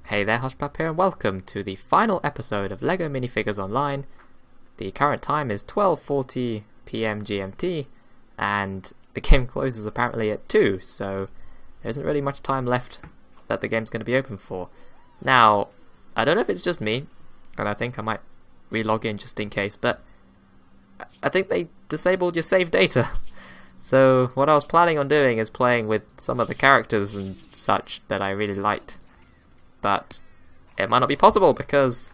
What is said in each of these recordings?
Hey there, Hushpap here, and welcome to the final episode of LEGO Minifigures Online. The current time is 12:40 PM GMT, and the game closes apparently at 2, so there isn't really much time left that the game's going to be open for. Now, I don't know if it's just me, and I think I might re-log in just in case, but I think they disabled your save data. So what I was planning on doing is playing with some of the characters and such that I really liked. But it might not be possible because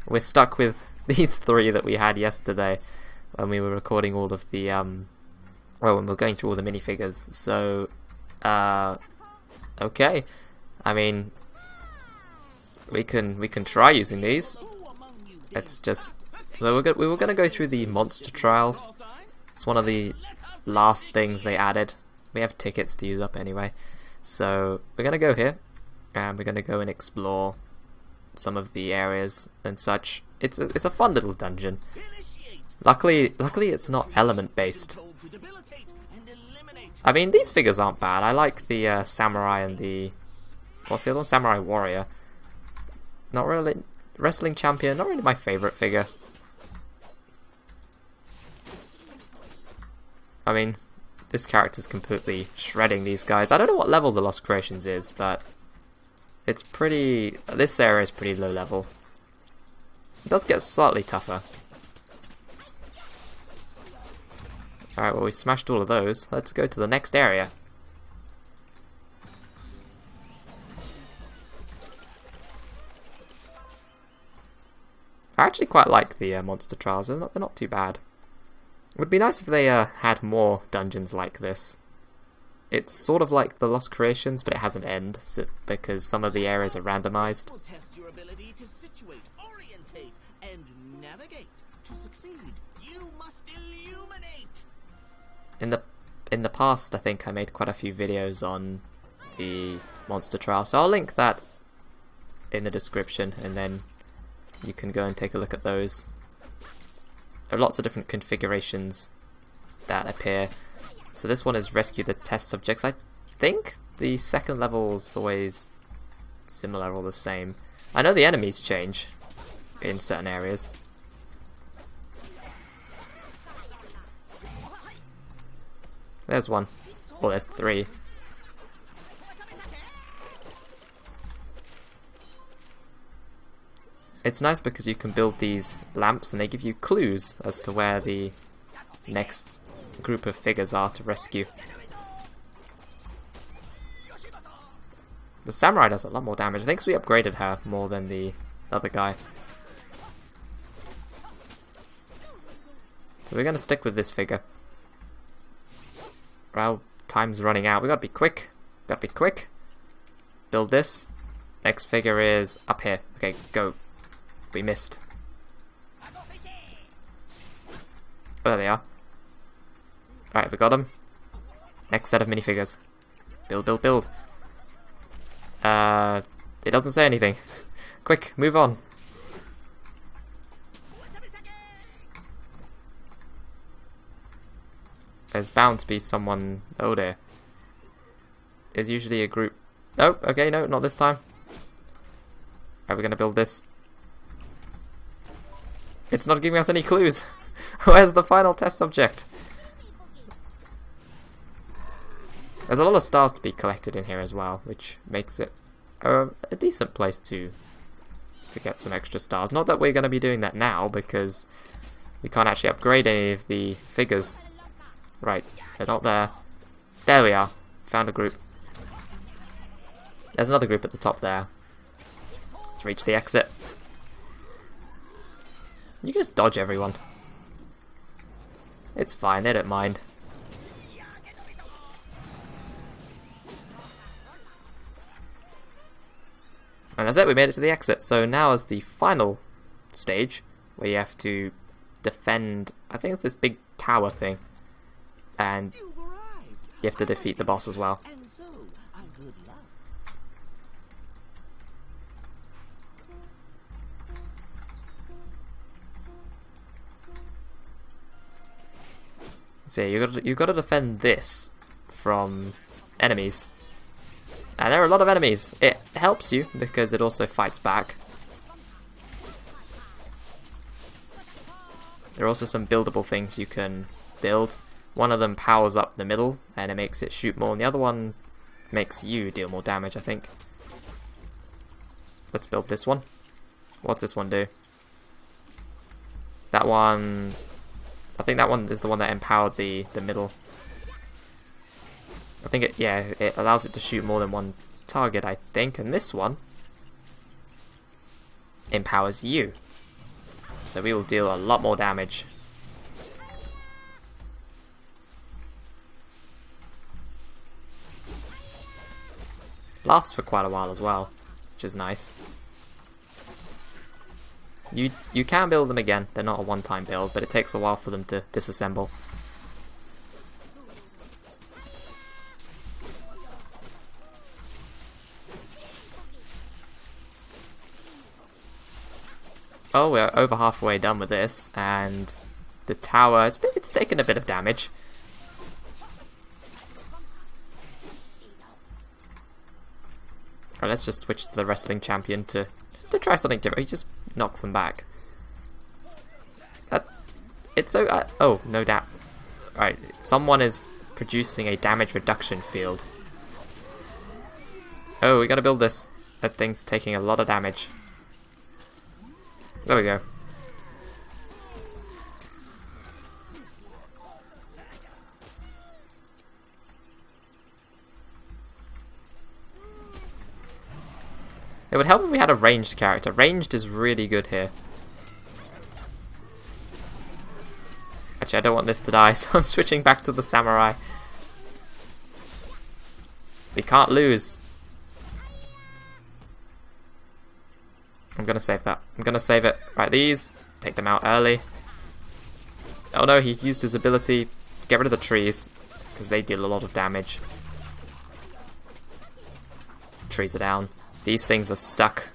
we're stuck with these three that we had yesterday when we were recording all of the when we were going through all the minifigures. So okay, I mean we can try using these. It's just so we were gonna go through the monster trials. It's one of the last things they added. We have tickets to use up anyway, so we're gonna go here. And we're going to go and explore some of the areas and such. It's a fun little dungeon. Luckily it's not element based. I mean, these figures aren't bad. I like the samurai and the... what's the other one? Samurai warrior. Not really... wrestling champion, not really my favourite figure. I mean, this character's completely shredding these guys. I don't know what level the Lost Creations is, but... it's pretty... this area is pretty low level. It does get slightly tougher. Alright, well we smashed all of those. Let's go to the next area. I actually quite like the monster trials. They're not too bad. It would be nice if they had more dungeons like this. It's sort of like the Lost Creations, but it has an end, because some of the areas are randomized. Will test your ability to situate, orientate, and navigate. To succeed, you must illuminate. In the past, I think I made quite a few videos on the monster trial, so I'll link that in the description, and then you can go and take a look at those. There are lots of different configurations that appear. So this one is rescue the test subjects. I think the second level is always similar or the same. I know the enemies change in certain areas. There's one. Well, there's three. It's nice because you can build these lamps and they give you clues as to where the next group of figures are to rescue. The samurai does a lot more damage. I think we upgraded her more than the other guy. So we're going to stick with this figure. Well, time's running out. We gotta be quick. Gotta be quick. Build this. Next figure is up here. Okay, go. We missed. Oh, there they are. Alright, we got them. Next set of minifigures. Build, build, build. It doesn't say anything. Quick, move on. There's bound to be someone... oh dear. There's usually a group... no, okay, no, not this time. Alright, we're gonna build this. It's not giving us any clues. Where's the final test subject? There's a lot of stars to be collected in here as well, which makes it a decent place to get some extra stars. Not that we're going to be doing that now, because we can't actually upgrade any of the figures. Right, they're not there. There we are. Found a group. There's another group at the top there. Let's reach the exit. You can just dodge everyone. It's fine, they don't mind. And that's it, we made it to the exit. So now is the final stage, where you have to defend, I think it's this big tower thing. And you have to defeat the boss as well. So you got to defend this from enemies. And there are a lot of enemies. It helps you because it also fights back. There are also some buildable things you can build. One of them powers up the middle and it makes it shoot more, and the other one makes you deal more damage, I think. Let's build this one. What's this one do? That one... I think that one is the one that empowered the middle. I think it allows it to shoot more than one target, I think. And this one empowers you. So we will deal a lot more damage. Lasts for quite a while as well, which is nice. You can build them again. They're not a one-time build, but it takes a while for them to disassemble. Oh, we're over halfway done with this, and the tower, it's taken a bit of damage. Alright, let's just switch to the wrestling champion to try something different. He just knocks them back. It's so... oh, no doubt. Right, someone is producing a damage reduction field. Oh, we gotta build this. That thing's taking a lot of damage. There we go. It would help if we had a ranged character. Ranged is really good here. Actually, I don't want this to die, so I'm switching back to the samurai. We can't lose. I'm gonna save that. I'm gonna save it. Right, these. Take them out early. Oh no, he used his ability. Get rid of the trees, because they deal a lot of damage. Trees are down. These things are stuck.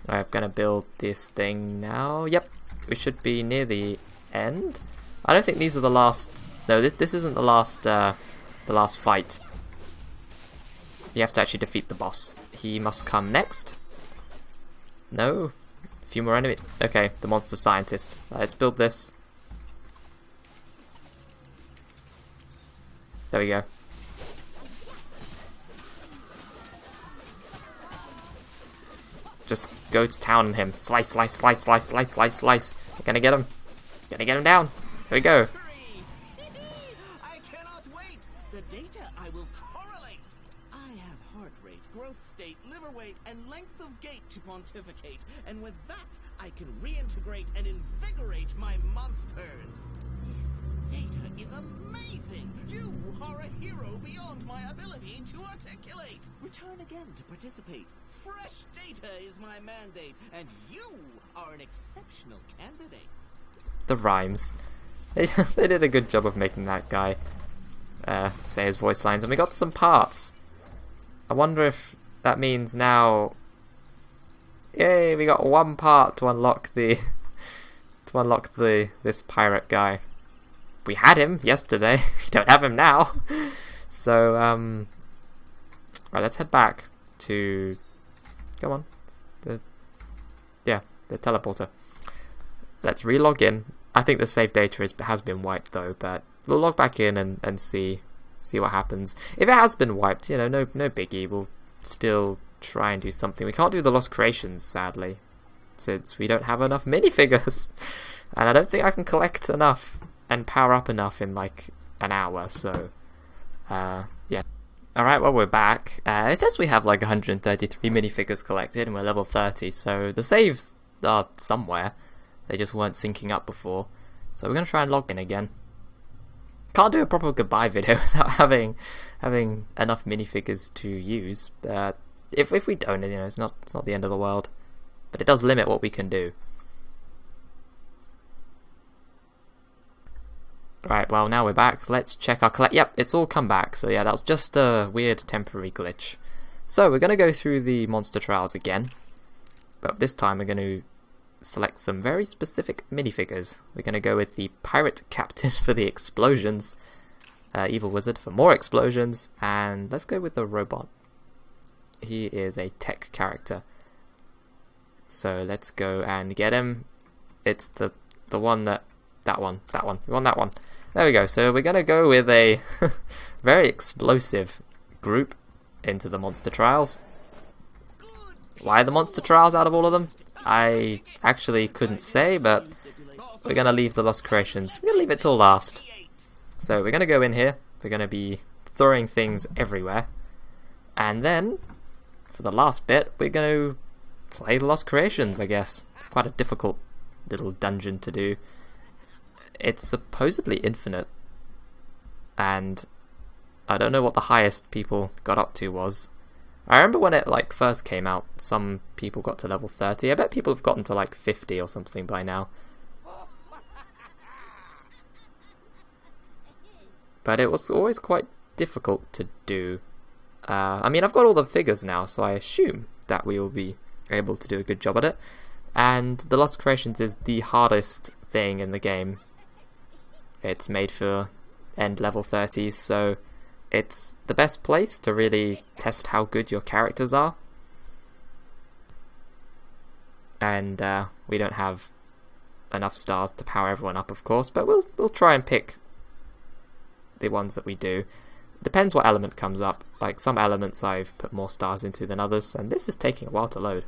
I'm gonna build this thing now. Yep, we should be near the end. I don't think these are the last. No, this isn't the last fight. You have to actually defeat the boss. He must come next. No, a few more enemies. Okay, the monster scientist. Let's build this. There we go. Just go to town on him. Slice, slice, slice, slice, slice, slice, slice. Gonna get him. Gonna get him down. There we go. I cannot wait. The data I will correlate. I have heart rate, growth state, liver weight, and length of gait to pontificate. And with that, I can reintegrate and invigorate my monsters. This data is amazing. You are a hero beyond my ability to articulate. Return again to participate. Fresh data is my mandate, and you are an exceptional candidate. The rhymes. They did a good job of making that guy say his voice lines, and we got some parts. I wonder if that means now... Yay, we got one part to unlock this pirate guy. We had him yesterday. We don't have him now. So right, let's head back to... Come on. The teleporter. Let's re-log in. I think the save data has been wiped though, but we'll log back in and see what happens. If it has been wiped, you know, no biggie. We'll still try and do something. We can't do the lost creations, sadly, since we don't have enough minifigures. And I don't think I can collect enough and power up enough in like an hour, so yeah. Alright, well, we're back. It says we have like 133 minifigures collected and we're level 30, so the saves are somewhere. They just weren't syncing up before. So we're going to try and log in again. Can't do a proper goodbye video without having enough minifigures to use. If we don't, you know, it's not the end of the world. But it does limit what we can do. Right, well, now we're back. Let's check our collect. Yep, it's all come back. So yeah, that was just a weird temporary glitch. So we're going to go through the monster trials again. But this time we're going to select some very specific minifigures. We're going to go with the pirate captain for the explosions. evil wizard for more explosions, and let's go with the robot. He is a tech character. So let's go and get him. It's the one that one. We want that one. There we go. So we're gonna go with a very explosive group into the monster trials. Why the monster trials out of all of them? I actually couldn't say, but we're gonna leave the Lost Creations. We're gonna leave it till last. So we're gonna go in here. We're gonna be throwing things everywhere, and then for the last bit, we're gonna play the Lost Creations, I guess. It's quite a difficult little dungeon to do. It's supposedly infinite, and I don't know what the highest people got up to was. I remember when it like first came out, some people got to level 30. I bet people have gotten to like 50 or something by now. But it was always quite difficult to do. I mean, I've got all the figures now, so I assume that we will be able to do a good job at it. And the Lost Creations is the hardest thing in the game. It's made for end level 30s, so it's the best place to really test how good your characters are. And we don't have enough stars to power everyone up, of course, but we'll try and pick the ones that we do. Depends what element comes up. Like some elements I've put more stars into than others, and this is taking a while to load.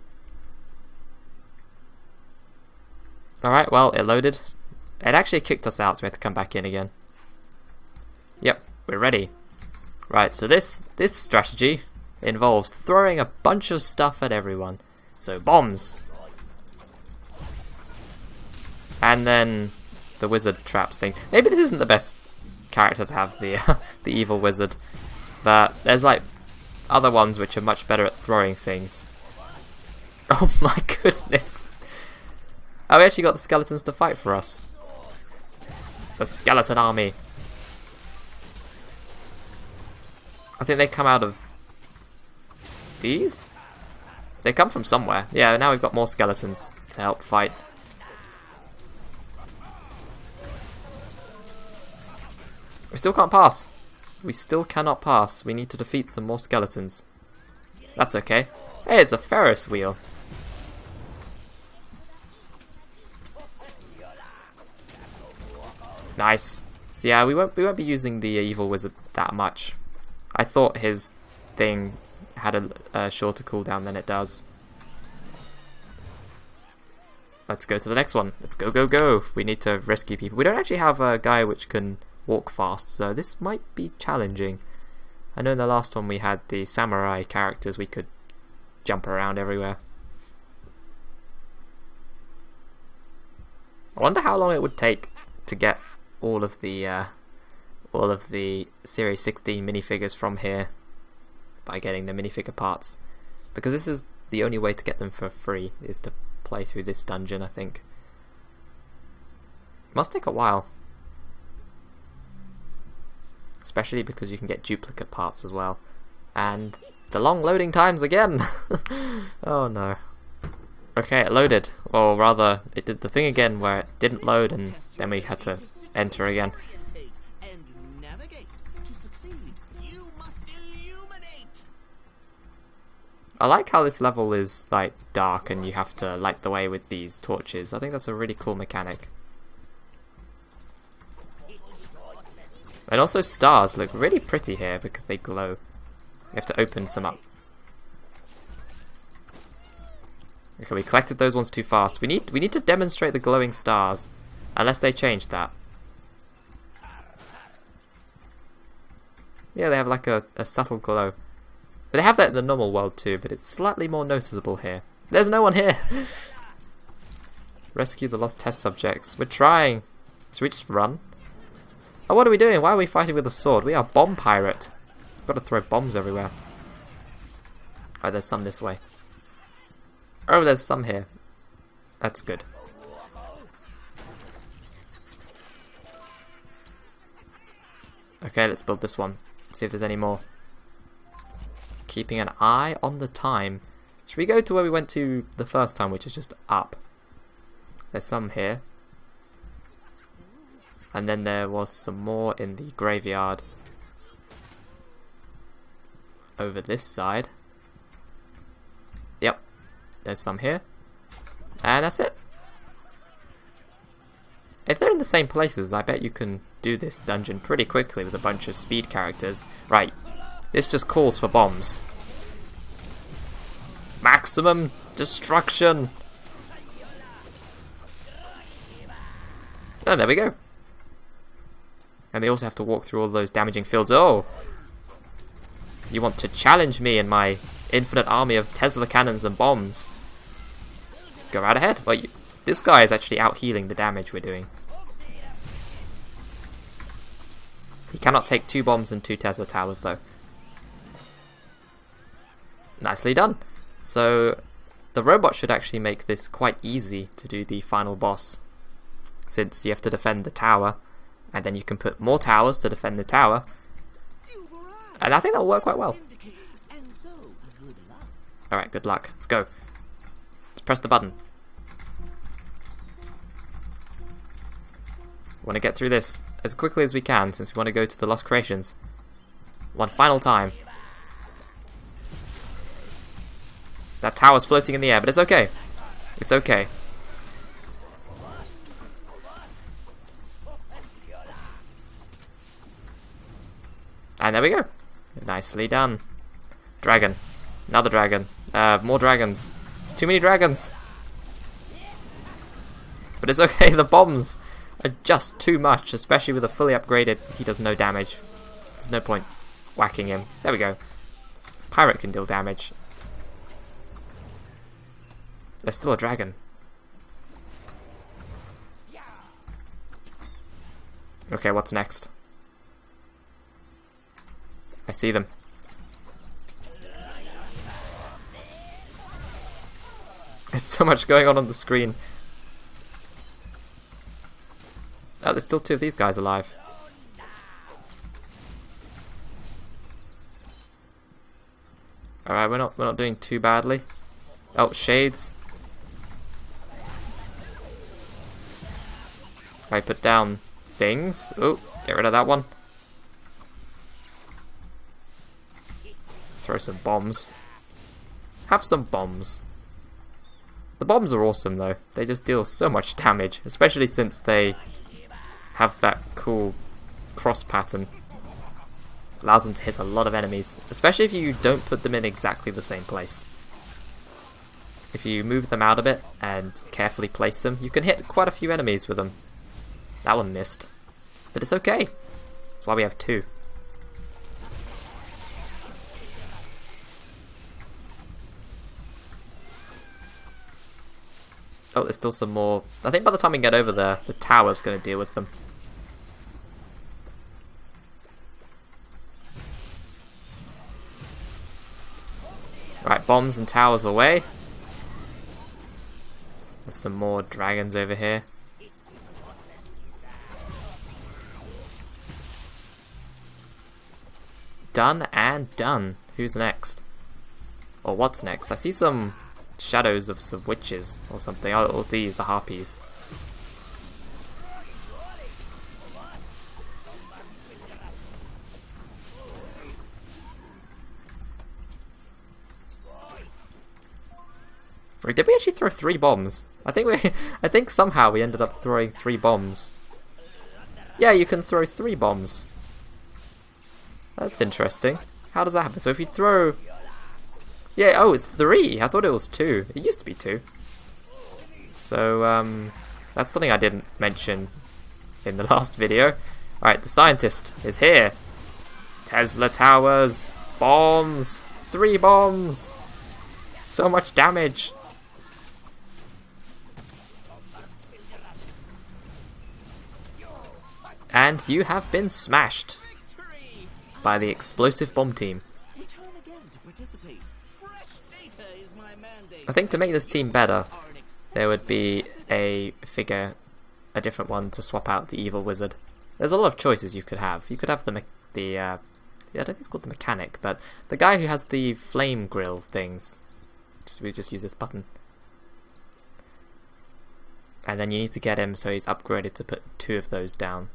Alright, well, it loaded. It actually kicked us out, so we had to come back in again. Yep, we're ready. Right, so this strategy involves throwing a bunch of stuff at everyone. So bombs. And then the wizard traps thing. Maybe this isn't the best character to have, the evil wizard, but there's like other ones which are much better at throwing things. Oh my goodness. Oh, we actually got the skeletons to fight for us. The skeleton army. I think they come out of these? They come from somewhere. Yeah, now we've got more skeletons to help fight. We still can't pass. We still cannot pass. We need to defeat some more skeletons. That's okay. Hey, it's a Ferris wheel. Nice. So yeah, we won't be using the evil wizard that much. I thought his thing had a shorter cooldown than it does. Let's go to the next one. Let's go, go, go. We need to rescue people. We don't actually have a guy which can walk fast, so this might be challenging. I know in the last one we had the samurai characters, we could jump around everywhere. I wonder how long it would take to get all of the Series 16 minifigures from here by getting the minifigure parts, because this is the only way to get them for free, is to play through this dungeon, I think. It must take a while, especially because you can get duplicate parts as well, and the long loading times again. Oh no. Okay, it loaded, or rather it did the thing again where it didn't load and then we had to enter again. I like how this level is like dark and you have to light the way with these torches. I think that's a really cool mechanic. And also stars look really pretty here because they glow. You have to open some up. Okay, we collected those ones too fast. We need to demonstrate the glowing stars, unless they changed that. Yeah, they have like a subtle glow. But they have that in the normal world too, but it's slightly more noticeable here. There's no one here! Rescue the lost test subjects. We're trying. Should we just run? Oh, what are we doing? Why are we fighting with a sword? We are bomb pirate. We've got to throw bombs everywhere. Oh, there's some this way. Oh, there's some here. That's good. Okay, let's build this one. See if there's any more. Keeping an eye on the time. Should we go to where we went to the first time, which is just up? There's some here. And then there was some more in the graveyard. over this side. Yep, there's some here. And that's it. If they're in the same places, I bet you can do this dungeon pretty quickly with a bunch of speed characters. Right, this just calls for bombs. Maximum destruction! Oh, there we go. And they also have to walk through all those damaging fields. Oh! You want to challenge me in my infinite army of Tesla cannons and bombs? Go right ahead. Well, this guy is actually out healing the damage we're doing. He cannot take 2 bombs and 2 Tesla towers though. Nicely done. So the robot should actually make this quite easy to do the final boss, since you have to defend the tower, and then you can put more towers to defend the tower, and I think that'll work quite well. Alright, good luck. Let's go. Just press the button. Want to get through this as quickly as we can, since we want to go to the Lost Creations. One final time. That tower's floating in the air, but it's okay. It's okay. And there we go. Nicely done. Dragon. Another dragon. More dragons. There's too many dragons. But it's okay, the bombs are just too much, especially with a fully upgraded, he does no damage. There's no point whacking him. There we go. Pirate can deal damage. There's still a dragon. Okay, what's next? I see them. There's so much going on the screen. Oh, there's still 2 of these guys alive. Alright, we're not doing too badly. Oh, shades. I put down things. Oh, get rid of that one. Throw some bombs. Have some bombs. The bombs are awesome though. They just deal so much damage, especially since they have that cool cross pattern. Allows them to hit a lot of enemies, especially if you don't put them in exactly the same place. If you move them out a bit and carefully place them, you can hit quite a few enemies with them. That one missed. But it's okay. That's why we have 2. Oh, there's still some more. I think by the time we get over there, the tower's going to deal with them. Right, bombs and towers away. There's some more dragons over here. Done and done. Who's next? Or what's next? I see some shadows of some witches or something. Oh, these, the harpies. Wait, did we actually throw 3 bombs? I think somehow we ended up throwing 3 bombs. Yeah, you can throw 3 bombs. That's interesting. How does that happen? So if you throw... Yeah, oh, it's 3. I thought it was 2. It used to be 2. So, that's something I didn't mention in the last video. Alright, the scientist is here. Tesla towers. Bombs. 3 bombs. So much damage. And you have been smashed by the explosive bomb team. I think to make this team better, there would be a different one to swap out the evil wizard. There's a lot of choices you could have. You could have I don't think it's called the mechanic, but the guy who has the flame grill things. We just use this button. And then you need to get him so he's upgraded to put 2 of those down.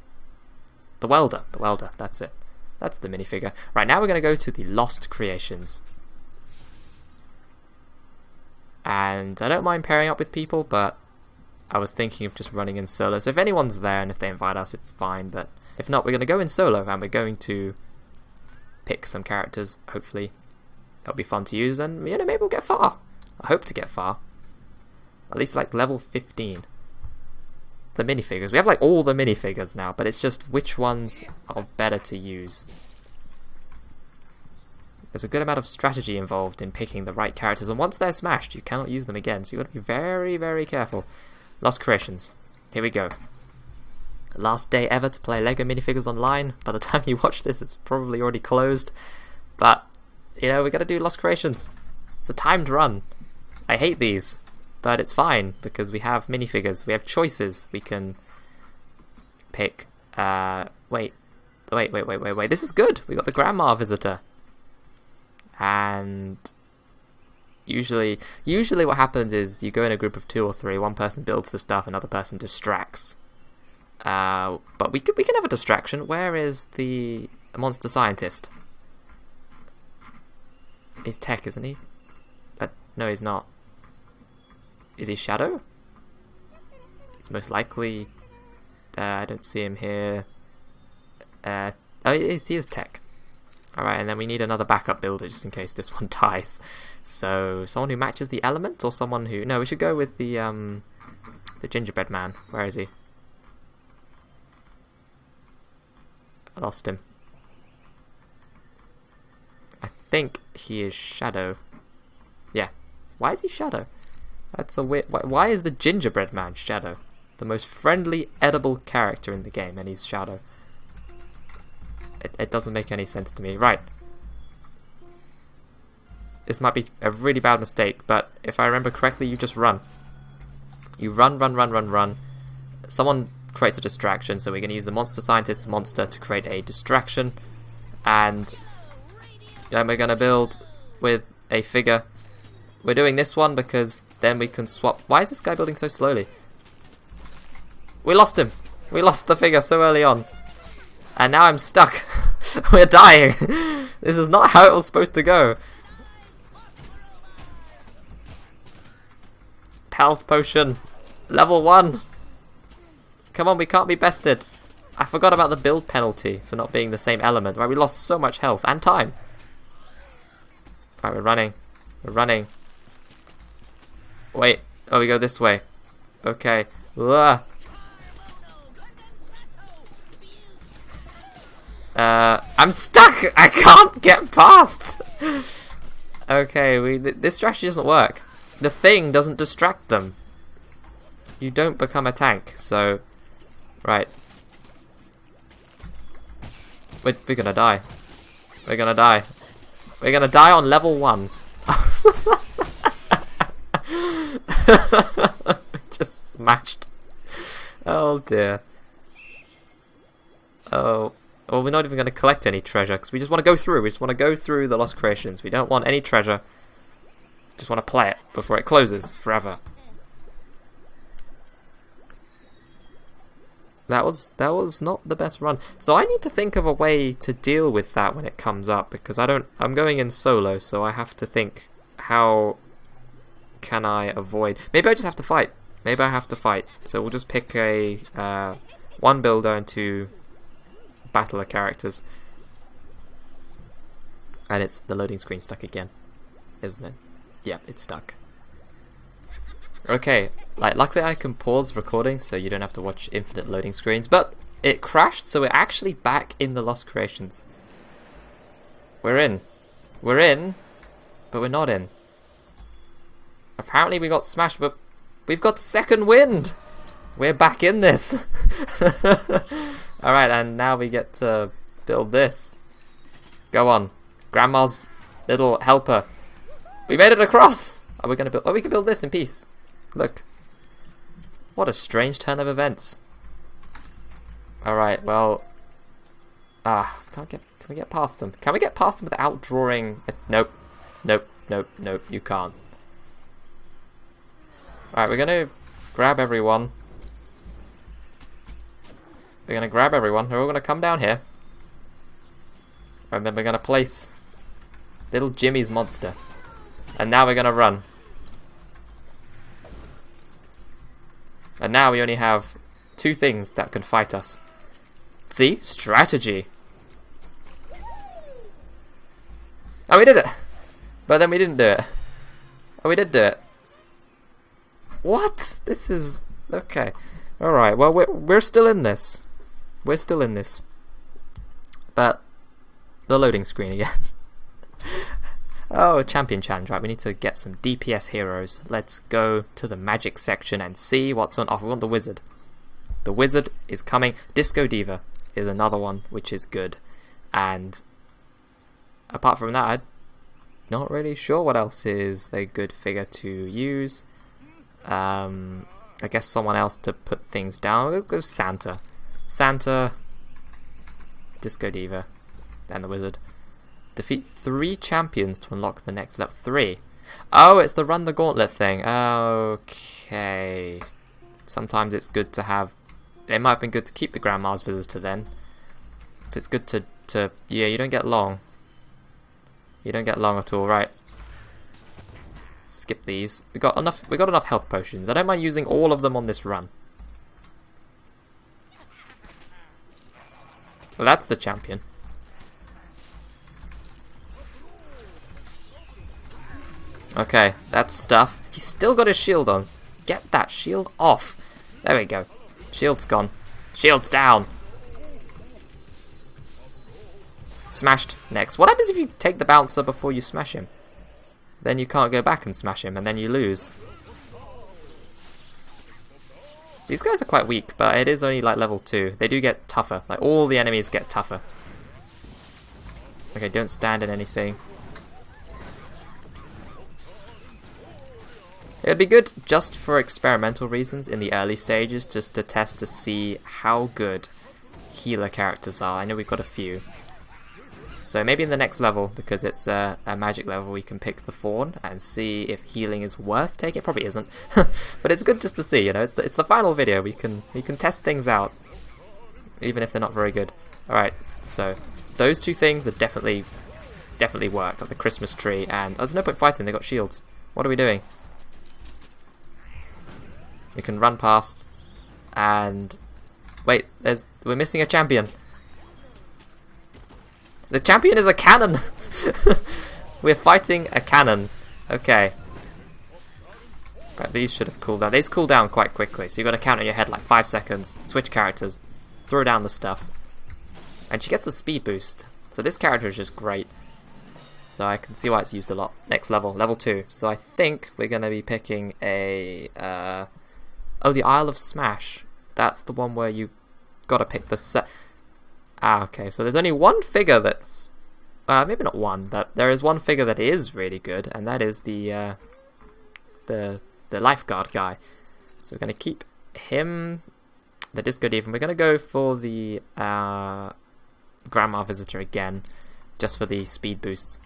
The welder, that's it. That's the minifigure. Right, now we're going to go to the Lost Creations. And I don't mind pairing up with people, but I was thinking of just running in solo. So if anyone's there and if they invite us, it's fine. But if not, we're going to go in solo and we're going to pick some characters. Hopefully it'll be fun to use and, you know, maybe we'll get far. I hope to get far. At least like level 15. The minifigures. We have like all the minifigures now, but it's just which ones are better to use. There's a good amount of strategy involved in picking the right characters, and once they're smashed, you cannot use them again, so you've got to be very, very careful. Lost Creations. Here we go. Last day ever to play LEGO Minifigures Online. By the time you watch this, it's probably already closed. But, you know, we got to do Lost Creations. It's a timed run. I hate these, but it's fine, because we have minifigures. We have choices. We can pick... Wait. This is good. We got the Grandma Visitor. And usually what happens is you go in a group of 2 or 3, one person builds the stuff, another person distracts. But we can have a distraction. Where is the monster scientist? He's tech, isn't he? No, he's not. Is he Shadow? It's most likely... I don't see him here. Oh, he is tech. Alright, and then we need another backup builder just in case this one dies. So, someone who matches the element, or someone who... No, we should go with the gingerbread man. Where is he? I lost him. I think he is Shadow. Yeah. Why is he Shadow? That's a weird... Why is the gingerbread man Shadow? The most friendly, edible character in the game, and he's Shadow. It doesn't make any sense to me. Right. This might be a really bad mistake, but if I remember correctly, you just run. You run. Someone creates a distraction, so we're going to use the monster scientist monster to create a distraction. And then we're going to build with a figure. We're doing this one because then we can swap. Why is this guy building so slowly? We lost him. We lost the figure so early on. And now I'm stuck. We're dying. This is not how it was supposed to go. Health potion. Level 1. Come on, we can't be bested. I forgot about the build penalty for not being the same element. Right, we lost so much health and time. Right, we're running. Wait. Oh, we go this way. Okay. Ugh. I'm stuck! I can't get past! Okay, this strategy doesn't work. The thing doesn't distract them. You don't become a tank, so... Right. We're gonna die. We're gonna die. We're gonna die on level 1. Just smashed. Oh dear. Oh... Well, we're not even going to collect any treasure because we just want to go through. We just want to go through the Lost Creations. We don't want any treasure. Just want to play it before it closes forever. That was not the best run. So I need to think of a way to deal with that when it comes up because I'm going in solo, so I have to think how can I avoid. Maybe I just have to fight. So we'll just pick a one builder and 2 battler characters, and it's the loading screen stuck again, isn't it? Yeah, it's stuck. Okay, luckily I can pause recording so you don't have to watch infinite loading screens, but it crashed, so we're actually back in the Lost Creations. We're in, but we're not in. Apparently we got smashed, but we've got second wind. We're back in this. Alright, and now we get to build this. Go on. Grandma's little helper. We made it across! Are we gonna build... Oh, we can build this in peace. Look. What a strange turn of events. Alright, well... can we get past them? Can we get past them without drawing... Nope, you can't. Alright, we're gonna grab everyone. They're all going to come down here. And then we're gonna place little Jimmy's monster. And now we're gonna run. And now we only have 2 things that can fight us. See? Strategy. Oh, we did it! But then we didn't do it. Oh, we did do it. What? This is... okay. Alright, well, we're still in this. We're still in this. But... the loading screen again. Oh, champion challenge, right, we need to get some DPS heroes. Let's go to the magic section and see what's on offer. We want the wizard. The wizard is coming. Disco Diva is another one, which is good. And apart from that, I'm not really sure what else is a good figure to use. I guess someone else to put things down. We'll go Santa. Santa, Disco Diva, and the wizard. Defeat 3 champions to unlock the next level. 3. Oh, it's the run the gauntlet thing. Okay. Sometimes it's good to have... it might have been good to keep the Grandma's Visitor then. It's good to... yeah, you don't get long. You don't get long at all, right. Skip these. We got enough health potions. I don't mind using all of them on this run. Well, that's the champion. Okay, that's stuff. He's still got his shield on. Get that shield off. There we go. Shield's gone. Shield's down. Smashed. Next. What happens if you take the bouncer before you smash him? Then you can't go back and smash him, and then you lose. These guys are quite weak, but it is only like level 2. They do get tougher. Like, all the enemies get tougher. Okay, don't stand in anything. It'd be good just for experimental reasons in the early stages, just to test to see how good healer characters are. I know we've got a few. So maybe in the next level, because it's a magic level, we can pick the Fawn and see if healing is worth taking. It probably isn't, but it's good just to see. You know, it's the final video. We can test things out, even if they're not very good. All right, so those 2 things are definitely work, like the Christmas tree, and there's no point fighting. They got shields. What are we doing? We can run past, and wait, we're missing a champion. The champion is a cannon. We're fighting a cannon. Okay. Right, these should have cooled down. These cool down quite quickly, so you've got to count in your head like 5 seconds. Switch characters, throw down the stuff, and she gets a speed boost. So this character is just great. So I can see why it's used a lot. Next level, level 2. So I think we're going to be picking a... oh, the Isle of Smash. That's the one where you gotta pick the set. Ah, okay. So there's only one figure that's... maybe not one, but there is one figure that is really good, and that is the lifeguard guy. So we're gonna keep him, the Disco Diva, and we're gonna go for the Grandma Visitor again, just for the speed boosts.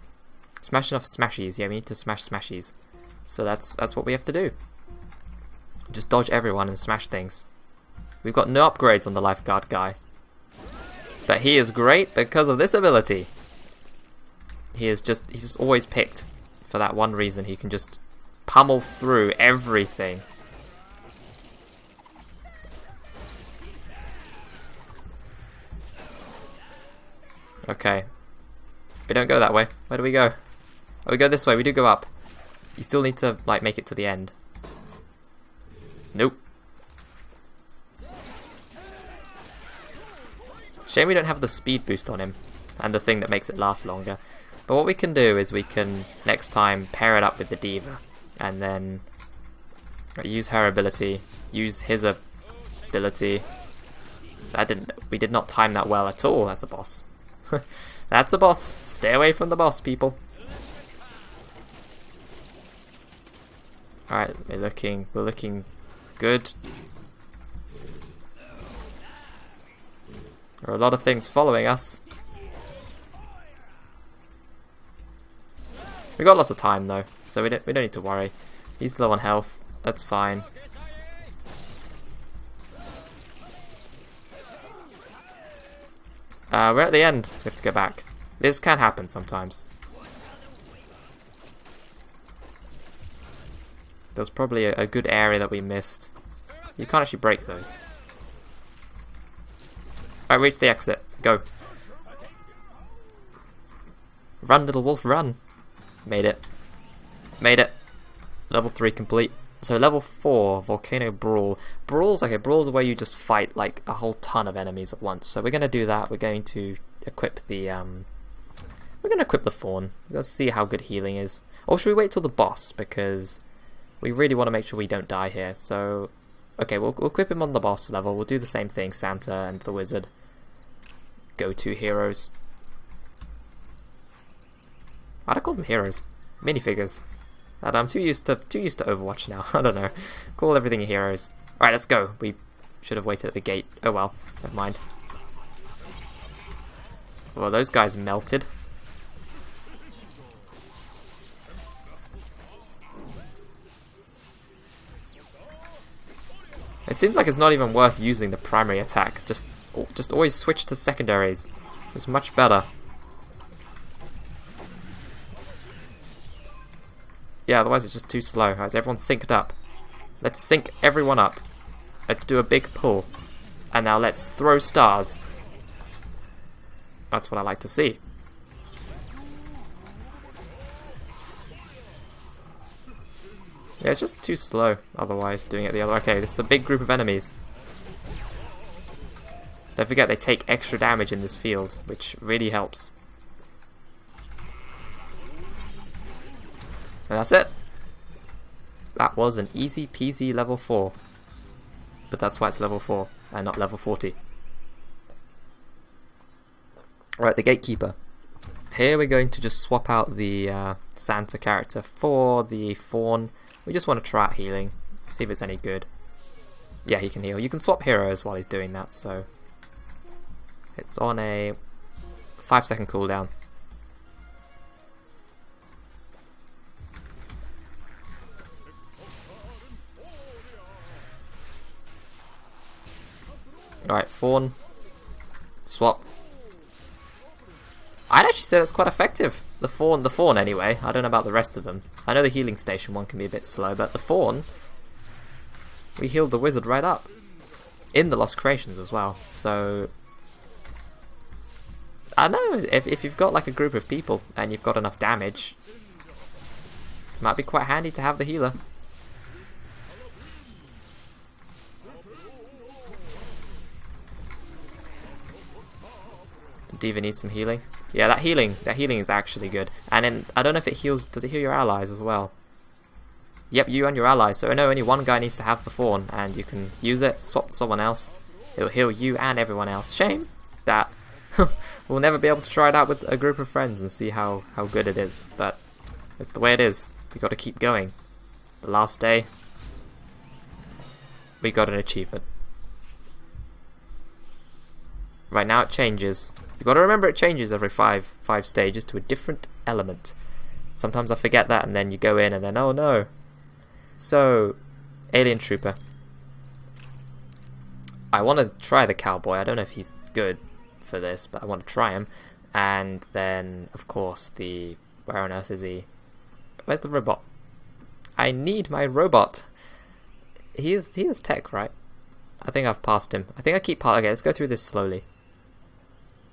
Smash enough smashies. Yeah, we need to smash smashies. So that's what we have to do. Just dodge everyone and smash things. We've got no upgrades on the lifeguard guy, but he is great because of this ability. He's just always picked for that one reason. He can just pummel through everything. Okay, we don't go that way. Where do we go? Oh, we go this way. We do go up. You still need to like make it to the end. Nope. Shame we don't have the speed boost on him and the thing that makes it last longer. But what we can do is we can next time pair it up with the Diva and then use her ability, use his ability. We did not time that well at all. That's a boss. That's a boss. Stay away from the boss, people. Alright, we're looking good. There are a lot of things following us. We got lots of time though, so we don't need to worry. He's low on health. That's fine. We're at the end. We have to go back. This can happen sometimes. There's probably a good area that we missed. You can't actually break those. Alright, reach the exit. Go. Run, little wolf, run. Made it. Made it. Level 3 complete. So level 4, Volcano Brawl. Brawls, okay, Brawls are where you just fight like a whole ton of enemies at once. So we're going to do that. We're going to equip the, we're going to equip the Fawn. Let's see how good healing is. Or should we wait till the boss? Because we really want to make sure we don't die here. So, okay, we'll equip him on the boss level. We'll do the same thing, Santa and the Wizard. Go-to heroes. Why'd I call them heroes? Minifigures. I'm too used to Overwatch now. I don't know. Call everything heroes. Alright, let's go. We should have waited at the gate. Oh well, never mind. Well, those guys melted. It seems like it's not even worth using the primary attack. Just always switch to secondaries. It's much better. Yeah, otherwise it's just too slow. Alright, so everyone's synced up. Let's sync everyone up. Let's do a big pull. And now let's throw stars. That's what I like to see. Yeah, it's just too slow otherwise doing it the other way. Okay, this is a big group of enemies. Don't forget they take extra damage in this field, which really helps. And that's it. That was an easy peasy level 4. But that's why it's level 4 and not level 40. Alright, the Gatekeeper. Here we're going to just swap out the Santa character for the Fawn. We just want to try out healing, see if it's any good. Yeah, he can heal. You can swap heroes while he's doing that, so it's on a 5-second cooldown. Alright, Fawn. Swap. I'd actually say that's quite effective. The Fawn anyway. I don't know about the rest of them. I know the healing station one can be a bit slow, but the Fawn, we healed the Wizard right up. In the Lost Creations as well. So I don't know, if you've got like a group of people and you've got enough damage, it might be quite handy to have the healer. Diva needs some healing. Yeah, that healing is actually good. And then I don't know if it heals. Does it heal your allies as well? Yep, you and your allies. So I know only one guy needs to have the Fawn, and you can use it, swap to someone else. It'll heal you and everyone else. Shame that we'll never be able to try it out with a group of friends and see how good it is. But it's the way it is. We got to keep going. The last day, we got an achievement. Right now it changes. You've got to remember it changes every five stages to a different element. Sometimes I forget that and then you go in and then, oh no. So, Alien Trooper. I want to try the Cowboy. I don't know if he's good for this, but I want to try him. And then, of course, where on earth is he? Where's the robot? I need my robot. He is tech, right? I think I've passed him. I think I keep okay, let's go through this slowly.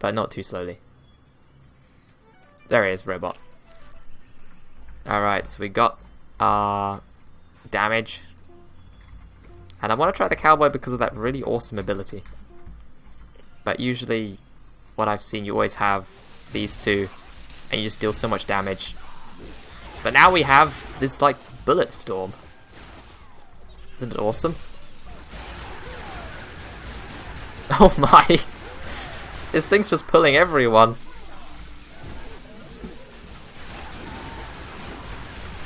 But not too slowly. There he is, robot. Alright, so we got our damage. And I want to try the Cowboy because of that really awesome ability. But usually, what I've seen, you always have these two, and you just deal so much damage. But now we have this, like, bullet storm. Isn't it awesome? Oh my! This thing's just pulling everyone.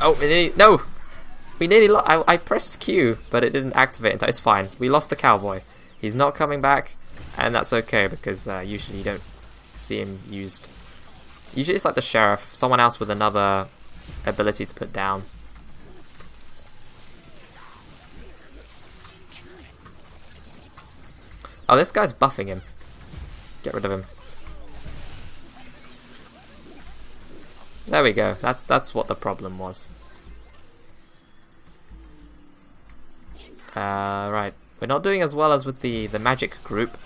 Oh, no! We nearly lost. I pressed Q, but it didn't activate. It's fine. We lost the Cowboy. He's not coming back, and that's okay because usually you don't see him used. Usually it's like the Sheriff, someone else with another ability to put down. Oh, this guy's buffing him. Get rid of him. There we go. That's what the problem was. Right. We're not doing as well as with the magic group.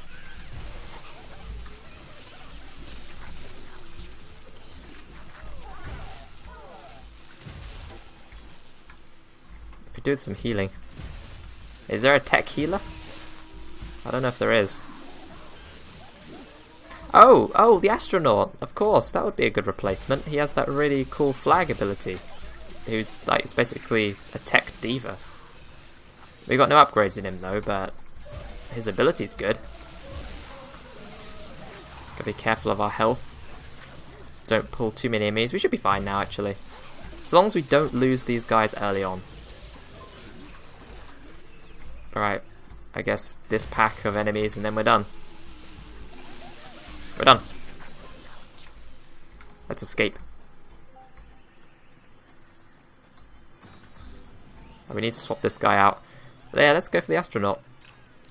Could do with some healing. Is there a tech healer? I don't know if there is. Oh, the astronaut. Of course, that would be a good replacement. He has that really cool flag ability. Who's like, it's basically a tech diva. We got no upgrades in him though, but his ability's good. Gotta be careful of our health. Don't pull too many enemies. We should be fine now, actually. As long as we don't lose these guys early on. Alright, I guess this pack of enemies and then we're done. We're done. Let's escape. Oh, we need to swap this guy out. But yeah, let's go for the astronaut.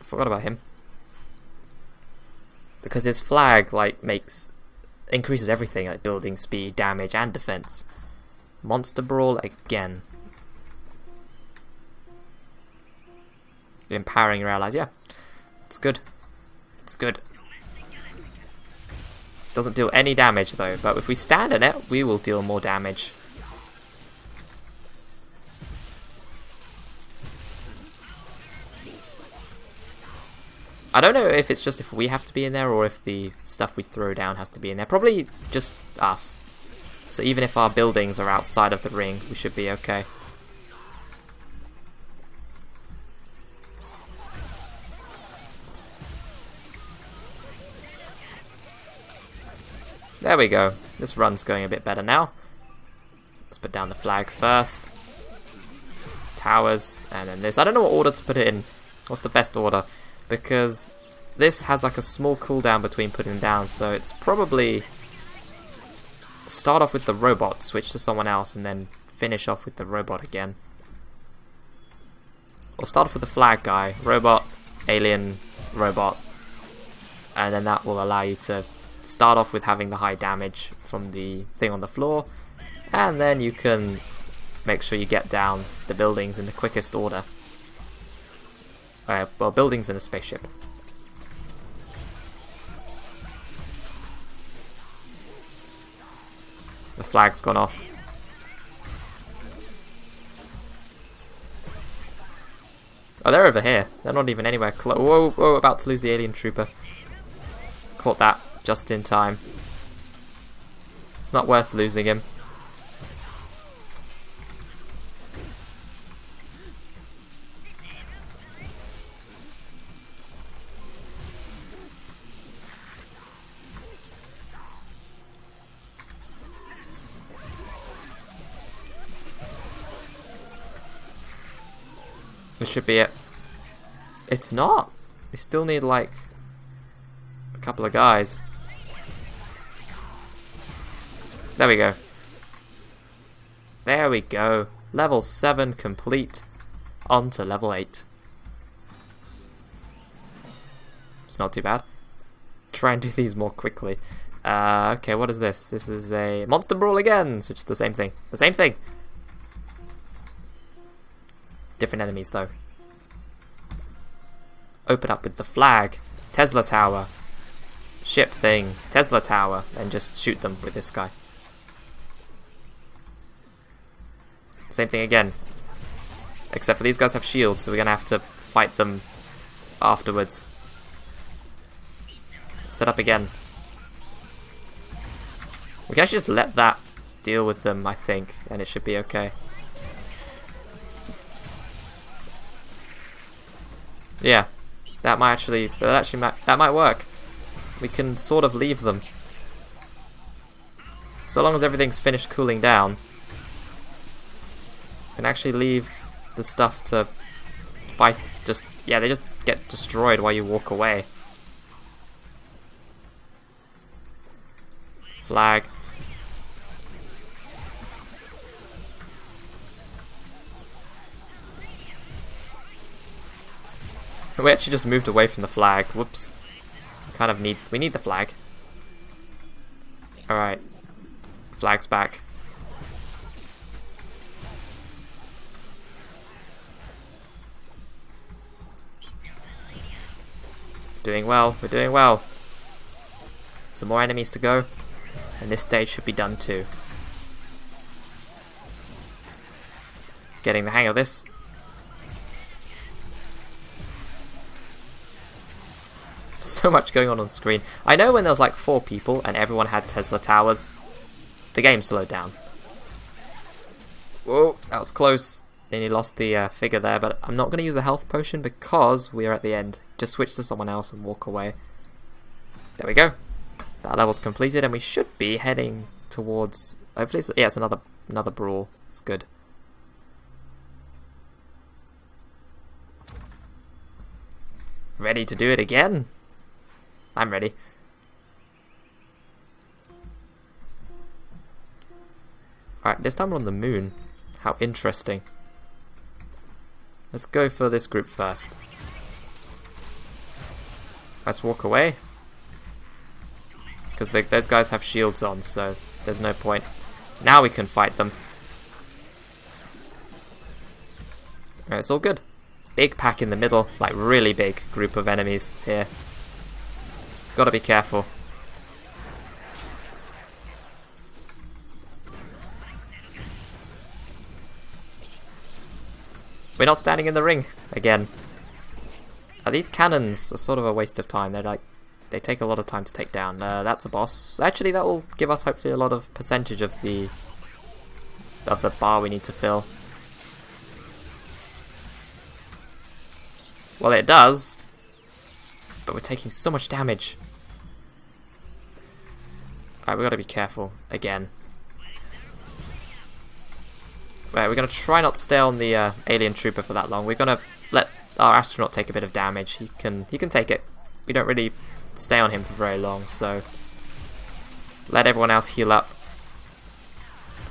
Forgot about him. Because his flag like increases everything, like building speed, damage, and defense. Monster Brawl again. Empowering your allies, yeah. It's good. It's good. Doesn't deal any damage though, but if we stand in it, we will deal more damage. I don't know if it's just if we have to be in there or if the stuff we throw down has to be in there. Probably just us. So even if our buildings are outside of the ring, we should be okay. There we go. This run's going a bit better now. Let's put down the flag first. Towers, and then this. I don't know what order to put it in. What's the best order? Because this has like a small cooldown between putting them down, so it's probably start off with the robot, switch to someone else, and then finish off with the robot again. Or start off with the flag guy, robot, alien, robot, and then that will allow you to start off with having the high damage from the thing on the floor, and then you can make sure you get down the buildings in the quickest order. Well, buildings in a spaceship. The flag's gone off. Oh, they're over here. They're not even anywhere close. Whoa, whoa, about to lose the alien trooper. Caught that just in time. It's not worth losing him. This should be it. It's not. We still need like a couple of guys. There we go. There we go. Level 7 complete. On to level 8. It's not too bad. Try and do these more quickly. Okay, what is this? This is a Monster Brawl again. So it's the same thing. The same thing. Different enemies though. Open up with the flag, Tesla Tower, ship thing, Tesla Tower, and just shoot them with this guy. Same thing again. Except for these guys have shields, so we're gonna have to fight them afterwards. Set up again. We can actually just let that deal with them, I think, and it should be okay. Yeah, that might work. We can sort of leave them. So long as everything's finished cooling down, we can actually leave the stuff to fight. They just get destroyed while you walk away. Flag. We actually just moved away from the flag. Whoops. We need the flag. Alright. Flag's back. doing well, we're doing well. Some more enemies to go, and this stage should be done too. Getting the hang of this. So much going on screen. I know when there was like 4 people and everyone had Tesla towers, the game slowed down. Whoa, that was close. Nearly lost the figure there, but I'm not going to use a health potion because we are at the end. Just switch to someone else and walk away. There we go. That level's completed and we should be heading towards... Hopefully it's another brawl. It's good. Ready to do it again? I'm ready. Alright, this time we're on the moon. How interesting. Let's go for this group first. Let's walk away. Because those guys have shields on, so there's no point. Now we can fight them. Alright, it's all good. Big pack in the middle, like really big group of enemies here. Gotta be careful. We're not standing in the ring again. These cannons are sort of a waste of time. They take a lot of time to take down. That's a boss. Actually, that will give us hopefully a lot of percentage of the bar we need to fill. Well, it does, but we're taking so much damage. Alright, we gotta be careful again. Right, we're gonna try not to stay on the alien trooper for that long. We're gonna let our astronaut take a bit of damage. He can take it. We don't really stay on him for very long, so let everyone else heal up.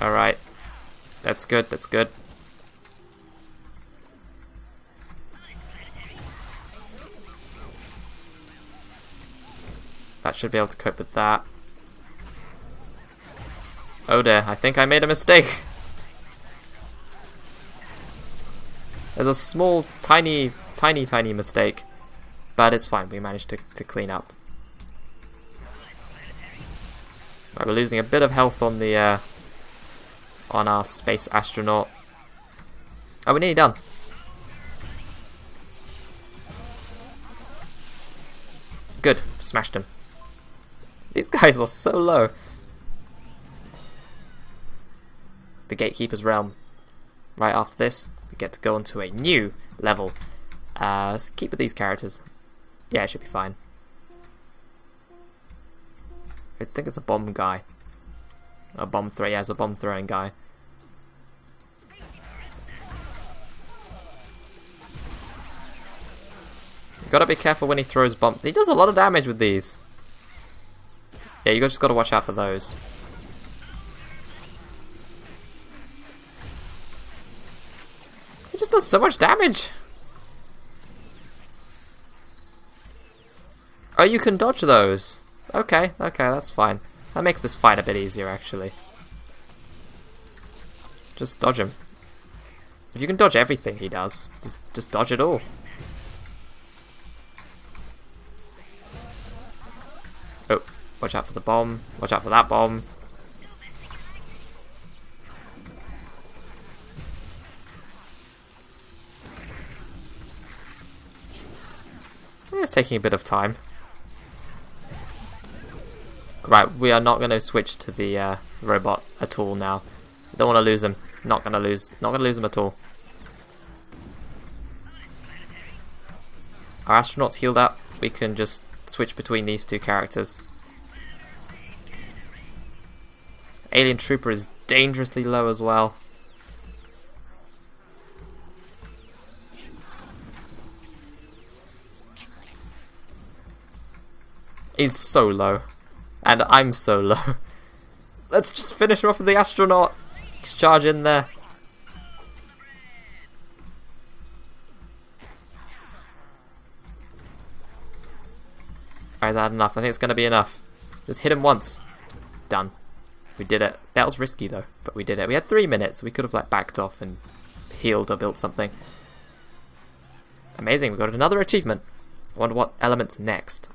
Alright. That's good, that's good. That should be able to cope with that. Oh dear, I think I made a mistake. There's a small, tiny mistake. But it's fine, we managed to clean up. Right, we're losing a bit of health on the on our space astronaut. Oh, we're nearly done. Good, smashed him. These guys are so low. The Gatekeeper's Realm. Right after this, we get to go onto a new level. Let's keep with these characters. Yeah, it should be fine. I think it's a bomb guy. A bomb thrower, yeah, it's a bomb throwing guy. You gotta be careful when he throws bombs. He does a lot of damage with these. Yeah, you just gotta watch out for those. He just does so much damage. Oh, you can dodge those. Okay, that's fine. That makes this fight a bit easier, actually. Just dodge him. If you can dodge everything he does, just dodge it all. Oh, watch out for the bomb. Watch out for that bomb. It's taking a bit of time. Right, we are not going to switch to the robot at all now. Don't want to lose him. Not going to lose him at all. Our astronaut's healed up. We can just switch between these two characters. Alien Trooper is dangerously low as well. He's so low. And I'm so low. Let's just finish him off with the astronaut. Just charge in there. Alright, is that enough? I think it's going to be enough. Just hit him once. Done. We did it. That was risky though, but we did it. We had 3 minutes. We could have like backed off and healed or built something. Amazing, we got another achievement. I wonder what element's next.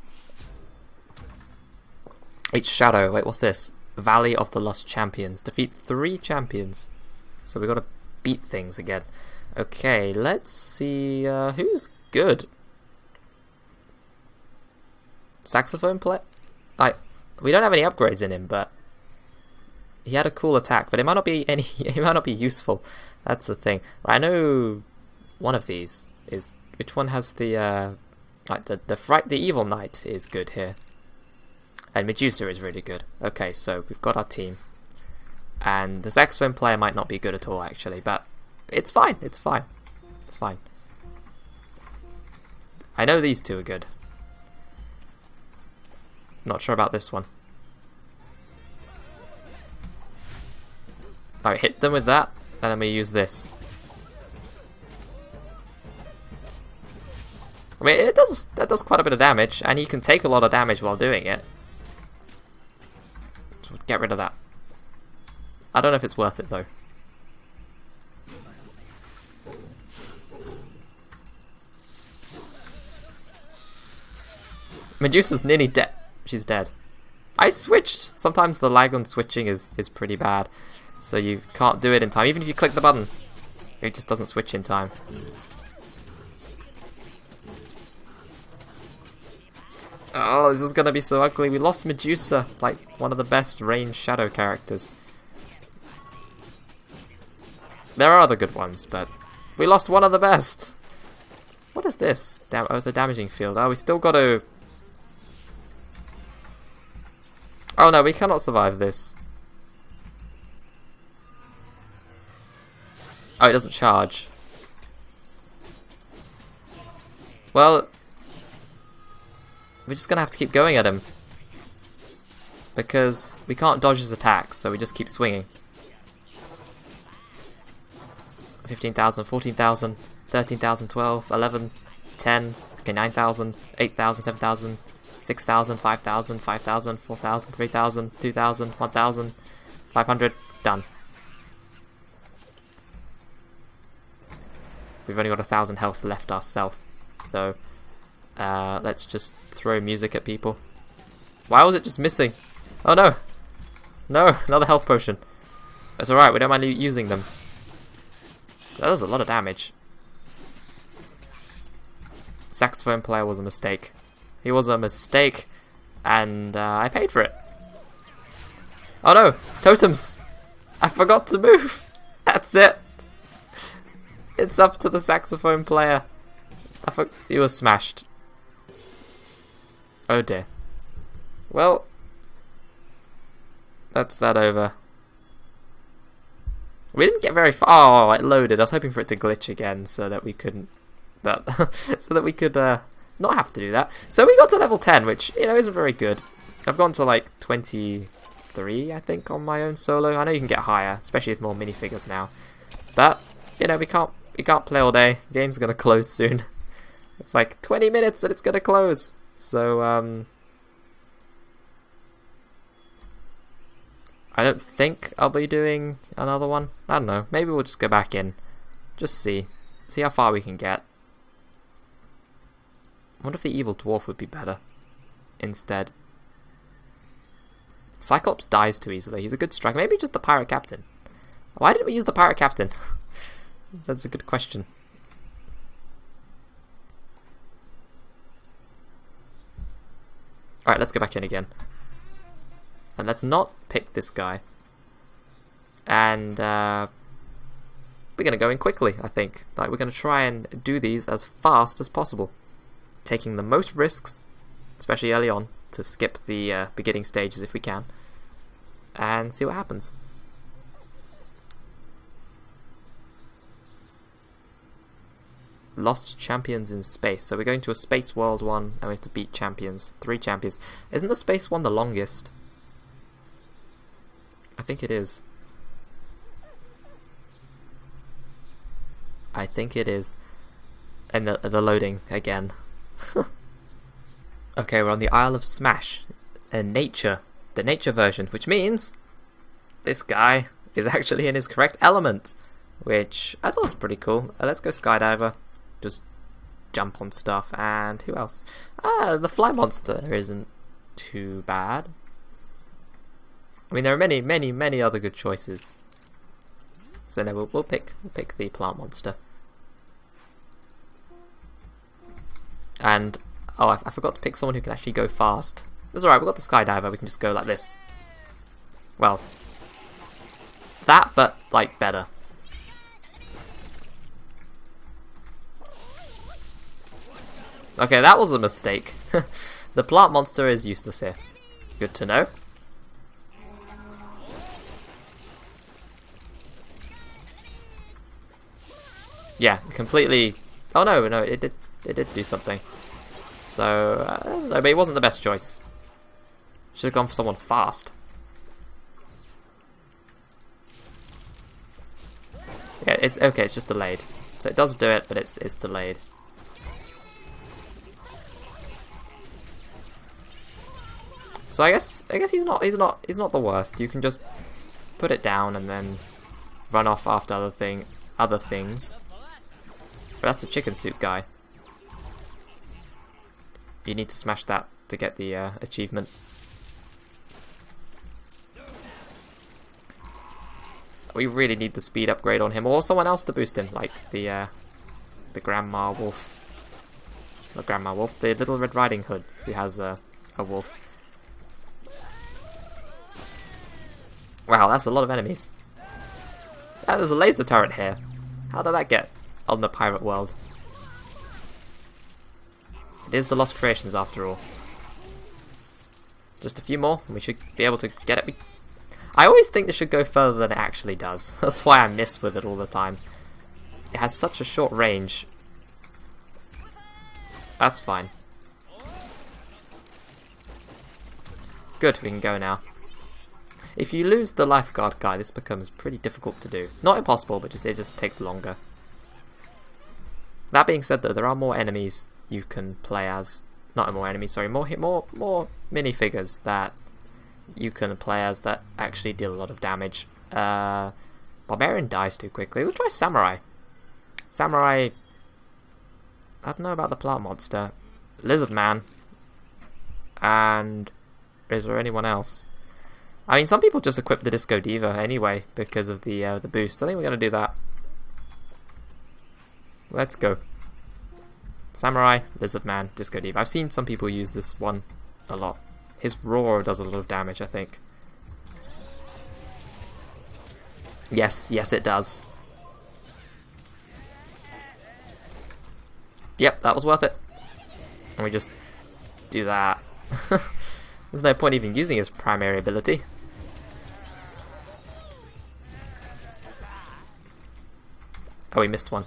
H Shadow. Wait, what's this? Valley of the Lost Champions. Defeat 3 champions. So we got to beat things again. Okay, let's see who's good. Saxophone player? We don't have any upgrades in him, but he had a cool attack, but it might not be it might not be useful. That's the thing. I know one of these is, which one has the the evil knight is good here. And Medusa is really good. Okay, so we've got our team. And the saxophone player might not be good at all, actually, but it's fine, it's fine. It's fine. I know these two are good. Not sure about this one. Alright, hit them with that, and then we use this. I mean, that does quite a bit of damage, and you can take a lot of damage while doing it. So get rid of that. I don't know if it's worth it though. Medusa's nearly dead. She's dead. I switched. Sometimes the lag on switching is pretty bad, so you can't do it in time. Even if you click the button, it just doesn't switch in time. Oh, this is gonna be so ugly. We lost Medusa, like one of the best ranged shadow characters. There are other good ones, but we lost one of the best. What is this? Oh, it's a damaging field. Oh, we still got to... Oh no, we cannot survive this. Oh, it doesn't charge. Well, we're just gonna have to keep going at him, because we can't dodge his attacks, so we just keep swinging. 15,000, 14,000, 13,000, 12, 11, 10, okay, 9,000, 8,000, 7,000, 6,000, 5,000, 5,000, 4,000, 3,000, 2,000, 1,000, 500, done. We've only got 1,000 health left ourselves, though. Let's just throw music at people. Why was it just missing? Oh no! No, another health potion. That's alright, we don't mind using them. That does a lot of damage. Saxophone player was a mistake. He was a mistake, and I paid for it. Oh no! Totems! I forgot to move! That's it! It's up to the saxophone player. He was smashed. Oh dear. Well, that's that over. We didn't get very far. Oh, it loaded. I was hoping for it to glitch again so that we couldn't, but so that we could not have to do that. So we got to level 10, which, you know, isn't very good. I've gone to like 23, I think, on my own solo. I know you can get higher, especially with more minifigures now. But you know, we can't play all day. The game's gonna close soon. It's like 20 minutes that it's gonna close. So I don't think I'll be doing another one. I don't know. Maybe we'll just go back in. Just see how far we can get. I wonder if the evil dwarf would be better instead. Cyclops dies too easily. He's a good striker. Maybe just the pirate captain. Why didn't we use the pirate captain? That's a good question. Alright, let's go back in again. And let's not pick this guy. And we're going to go in quickly, I think. Like, we're going to try and do these as fast as possible. Taking the most risks, especially early on, to skip the beginning stages if we can. And see what happens. Lost champions in space. So we're going to a space world one, and we have to beat champions. 3 champions. Isn't the space one the longest? I think it is. I think it is. And the loading again. Okay, we're on the Isle of Smash. And nature. The nature version, which means this guy is actually in his correct element. Which I thought was pretty cool. Let's go skydiver. Just jump on stuff. And who else? The fly monster isn't too bad. I mean, there are many other good choices. So no, we'll pick the plant monster. And oh, I forgot to pick someone who can actually go fast. That's alright, we've got the skydiver, we can just go like this. Well, that, but like better. Okay, that was a mistake. The plant monster is useless here. Good to know. Yeah, completely. Oh no, it did do something. So no, but it wasn't the best choice. Should have gone for someone fast. Yeah, it's okay. It's just delayed, so it does do it, but it's delayed. So I guess he's not the worst. You can just put it down and then run off after other things. But that's the chicken soup guy. You need to smash that to get the achievement. We really need the speed upgrade on him, or someone else to boost him, like the Grandma Wolf. Not Grandma Wolf, the Little Red Riding Hood, who has a wolf. Wow, that's a lot of enemies. Ah, there's a laser turret here. How did that get on the pirate world? It is the Lost Creations after all. Just a few more, and we should be able to get it. I always think this should go further than it actually does. That's why I miss with it all the time. It has such a short range. That's fine. Good, we can go now. If you lose the lifeguard guy, this becomes pretty difficult to do. Not impossible, but it just takes longer. That being said, though, there are more enemies you can play as. Not more enemies, sorry, more minifigures that you can play as that actually deal a lot of damage. Barbarian dies too quickly. We'll try Samurai. Samurai, I don't know about the plant monster. Lizard Man. And is there anyone else? I mean, some people just equip the Disco Diva anyway because of the boost. I think we're gonna do that. Let's go. Samurai, Lizard Man, Disco Diva. I've seen some people use this one a lot. His roar does a lot of damage, I think. Yes, it does. Yep, that was worth it. And we just do that. There's no point even using his primary ability. Oh, we missed one.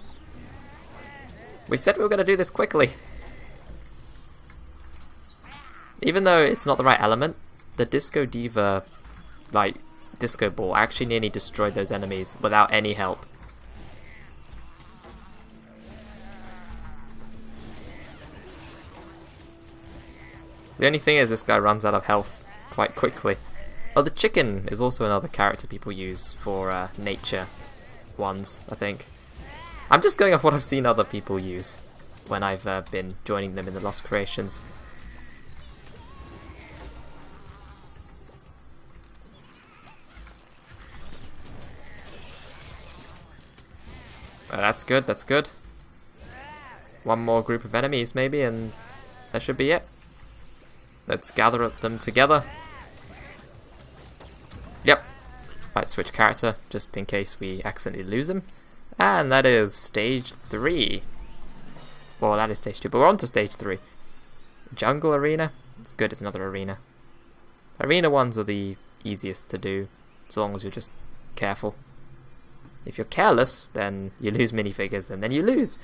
We said we were going to do this quickly. Even though it's not the right element, the Disco Diva, like, Disco Ball actually nearly destroyed those enemies without any help. The only thing is this guy runs out of health quite quickly. Oh, the chicken is also another character people use for nature ones, I think. I'm just going off what I've seen other people use when I've been joining them in the Lost Creations. That's good, that's good. One more group of enemies maybe and that should be it. Let's gather them together. Yep. Right, switch character just in case we accidentally lose him. And that is stage 3. Well, that is stage 2, but we're on to stage 3. Jungle Arena. It's good, it's another arena. Arena ones are the easiest to do, so long as you're just careful. If you're careless, then you lose minifigures, and then you lose.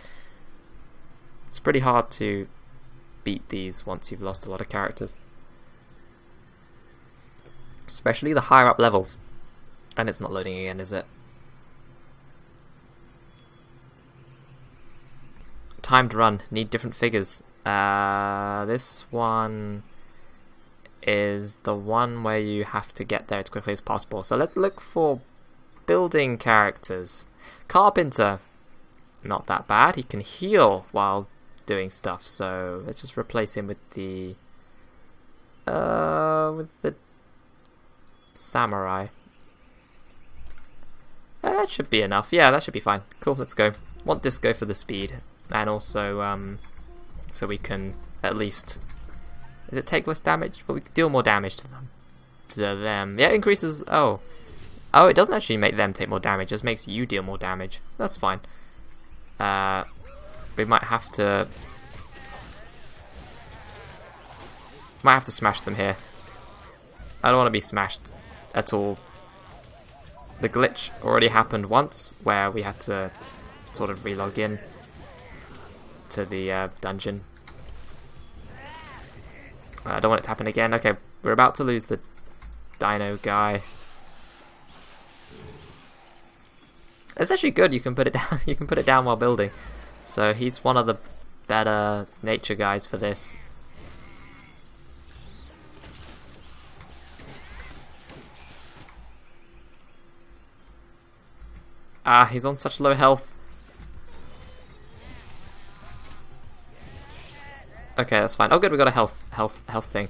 It's pretty hard to beat these once you've lost a lot of characters. Especially the higher up levels. And it's not loading again, is it? Timed run, need different figures. This one is the one where you have to get there as quickly as possible. So let's look for building characters. Carpenter, not that bad. He can heal while doing stuff, so let's just replace him with the samurai. That should be enough. Yeah, that should be fine. Cool, let's go. Want disco for the speed, and also so we can at least, does it take less damage? But we can deal more damage to them. Yeah, it increases. Oh, it doesn't actually make them take more damage. It just makes you deal more damage. That's fine. We might have to smash them here. I don't want to be smashed at all. The glitch already happened once where we had to sort of relog in to the dungeon. I don't want it to happen again. Okay, we're about to lose the dino guy. It's actually good. You can put it down. You can put it down while building. So he's one of the better nature guys for this. Ah, he's on such low health. Okay, that's fine. Oh good, we got a health thing.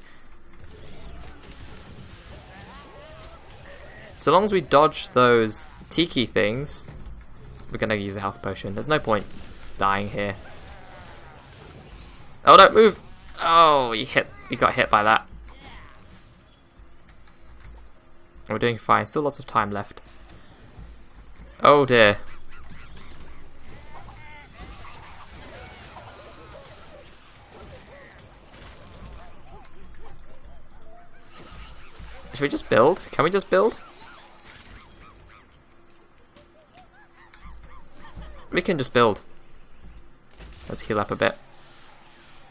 So long as we dodge those tiki things, we're gonna use a health potion. There's no point dying here. Oh, don't move! Oh, you got hit by that. We're doing fine. Still lots of time left. Oh dear. Should we just build? Can we just build? We can just build. Let's heal up a bit.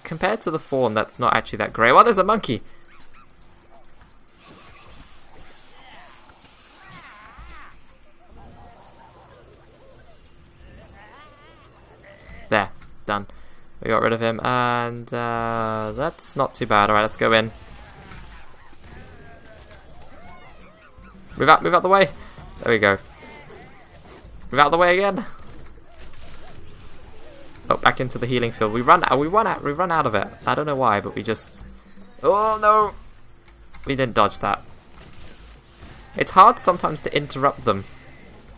Compared to the fawn, that's not actually that great. Well, there's a monkey! There, done. We got rid of him, and that's not too bad. Alright, let's go in. Move out the way! There we go. Move out the way again! Oh, back into the healing field. We run out of it. I don't know why, but we just... Oh no! We didn't dodge that. It's hard sometimes to interrupt them.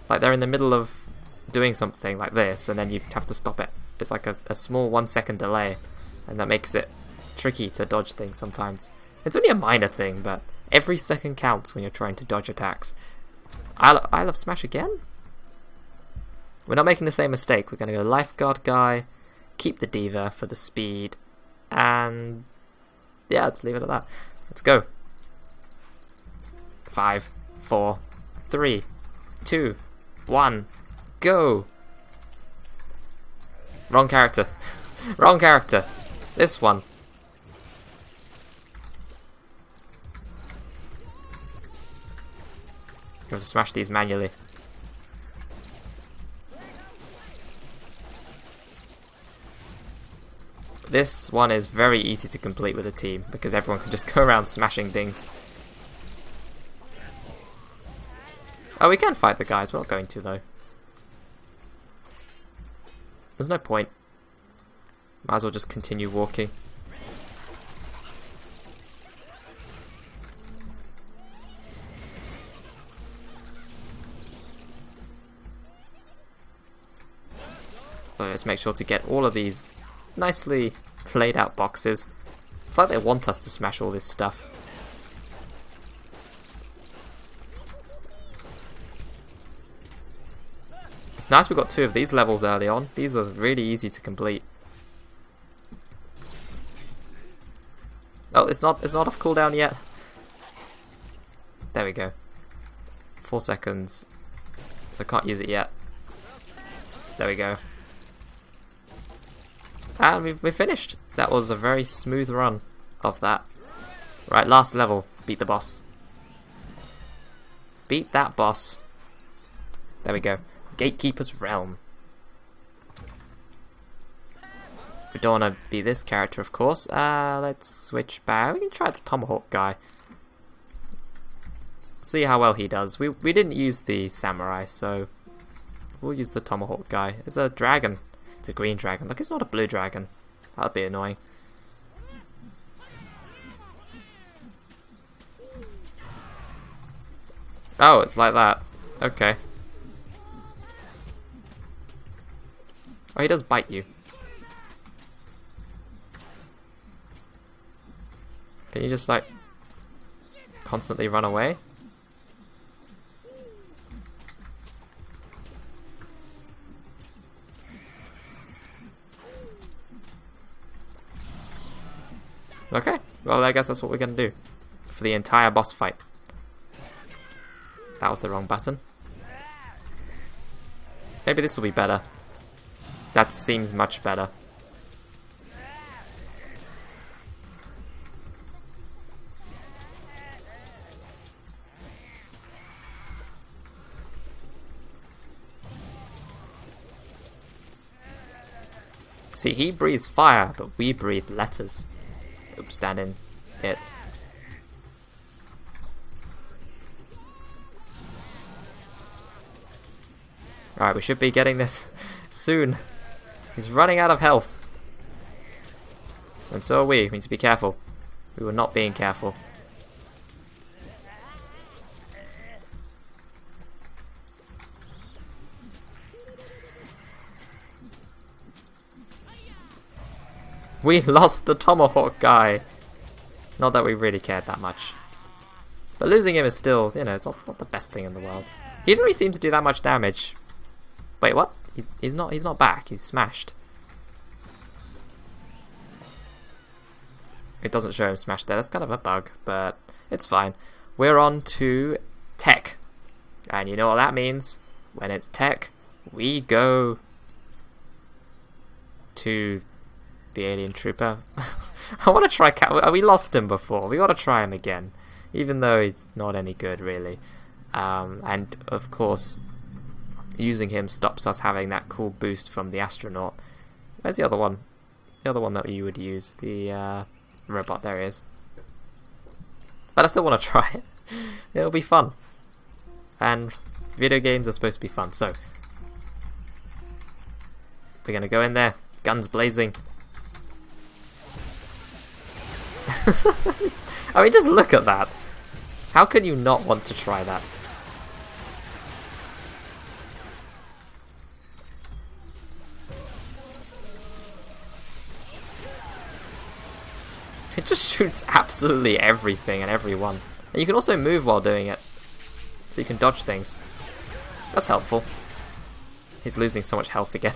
Like they're in the middle of doing something like this, and then you have to stop it. It's like a small 1 second delay, and that makes it tricky to dodge things sometimes. It's only a minor thing, but every second counts when you're trying to dodge attacks. Isle of Smash again? We're not making the same mistake. We're going to go Lifeguard guy, keep the Diva for the speed, and yeah, let's leave it at that. Let's go. 5, 4, 3, 2, 1, go! Wrong character. Wrong character. This one. You have to smash these manually. This one is very easy to complete with a team because everyone can just go around smashing things. Oh, we can fight the guys. We're not going to though. There's no point. Might as well just continue walking. So let's make sure to get all of these nicely laid out boxes. It's like they want us to smash all this stuff. It's nice we got 2 of these levels early on. These are really easy to complete. Oh, it's not off cooldown yet. There we go. 4 seconds. So I can't use it yet. There we go. And we finished. That was a very smooth run of that. Right, last level. Beat the boss. Beat that boss. There we go. Gatekeeper's Realm. We don't want to be this character, of course. Let's switch back. We can try the Tomahawk guy. See how well he does. We didn't use the samurai, so we'll use the Tomahawk guy. It's a dragon. It's a green dragon. Look, it's not a blue dragon. That'd be annoying. Oh, it's like that. Okay. Oh, he does bite you. Can you just, like, constantly run away? Okay, well, I guess that's what we're gonna do for the entire boss fight. That was the wrong button. Maybe this will be better. That seems much better. See, he breathes fire, but we breathe letters. Oops, stand in it. Alright, we should be getting this soon. He's running out of health. And so are we. We need to be careful. We were not being careful. We lost the tomahawk guy. Not that we really cared that much. But losing him is still, you know, it's not the best thing in the world. He didn't really seem to do that much damage. Wait, what? He's not back. He's smashed. It doesn't show him smashed there. That's kind of a bug, but it's fine. We're on to tech. And you know what that means? When it's tech, we go to the alien trooper. I want to try we lost him before. We got to try him again. Even though he's not any good, really. And, of course, using him stops us having that cool boost from the astronaut. Where's the other one? The other one that you would use. The robot. There he is. But I still want to try it. It'll be fun. And video games are supposed to be fun. So, we're going to go in there. Guns blazing. I mean, just look at that. How can you not want to try that? It just shoots absolutely everything and everyone. And you can also move while doing it. So you can dodge things. That's helpful. He's losing so much health again.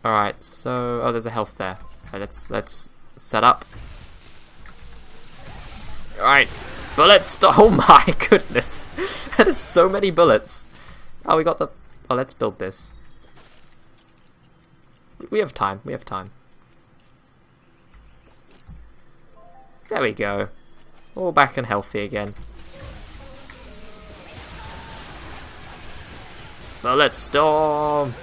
Alright, so... oh, there's a health there. Okay, let's set up. Alright, bullets! Oh my goodness! That is so many bullets! Oh, we got the... oh, let's build this. We have time, we have time. There we go. All back and healthy again. Bullet storm!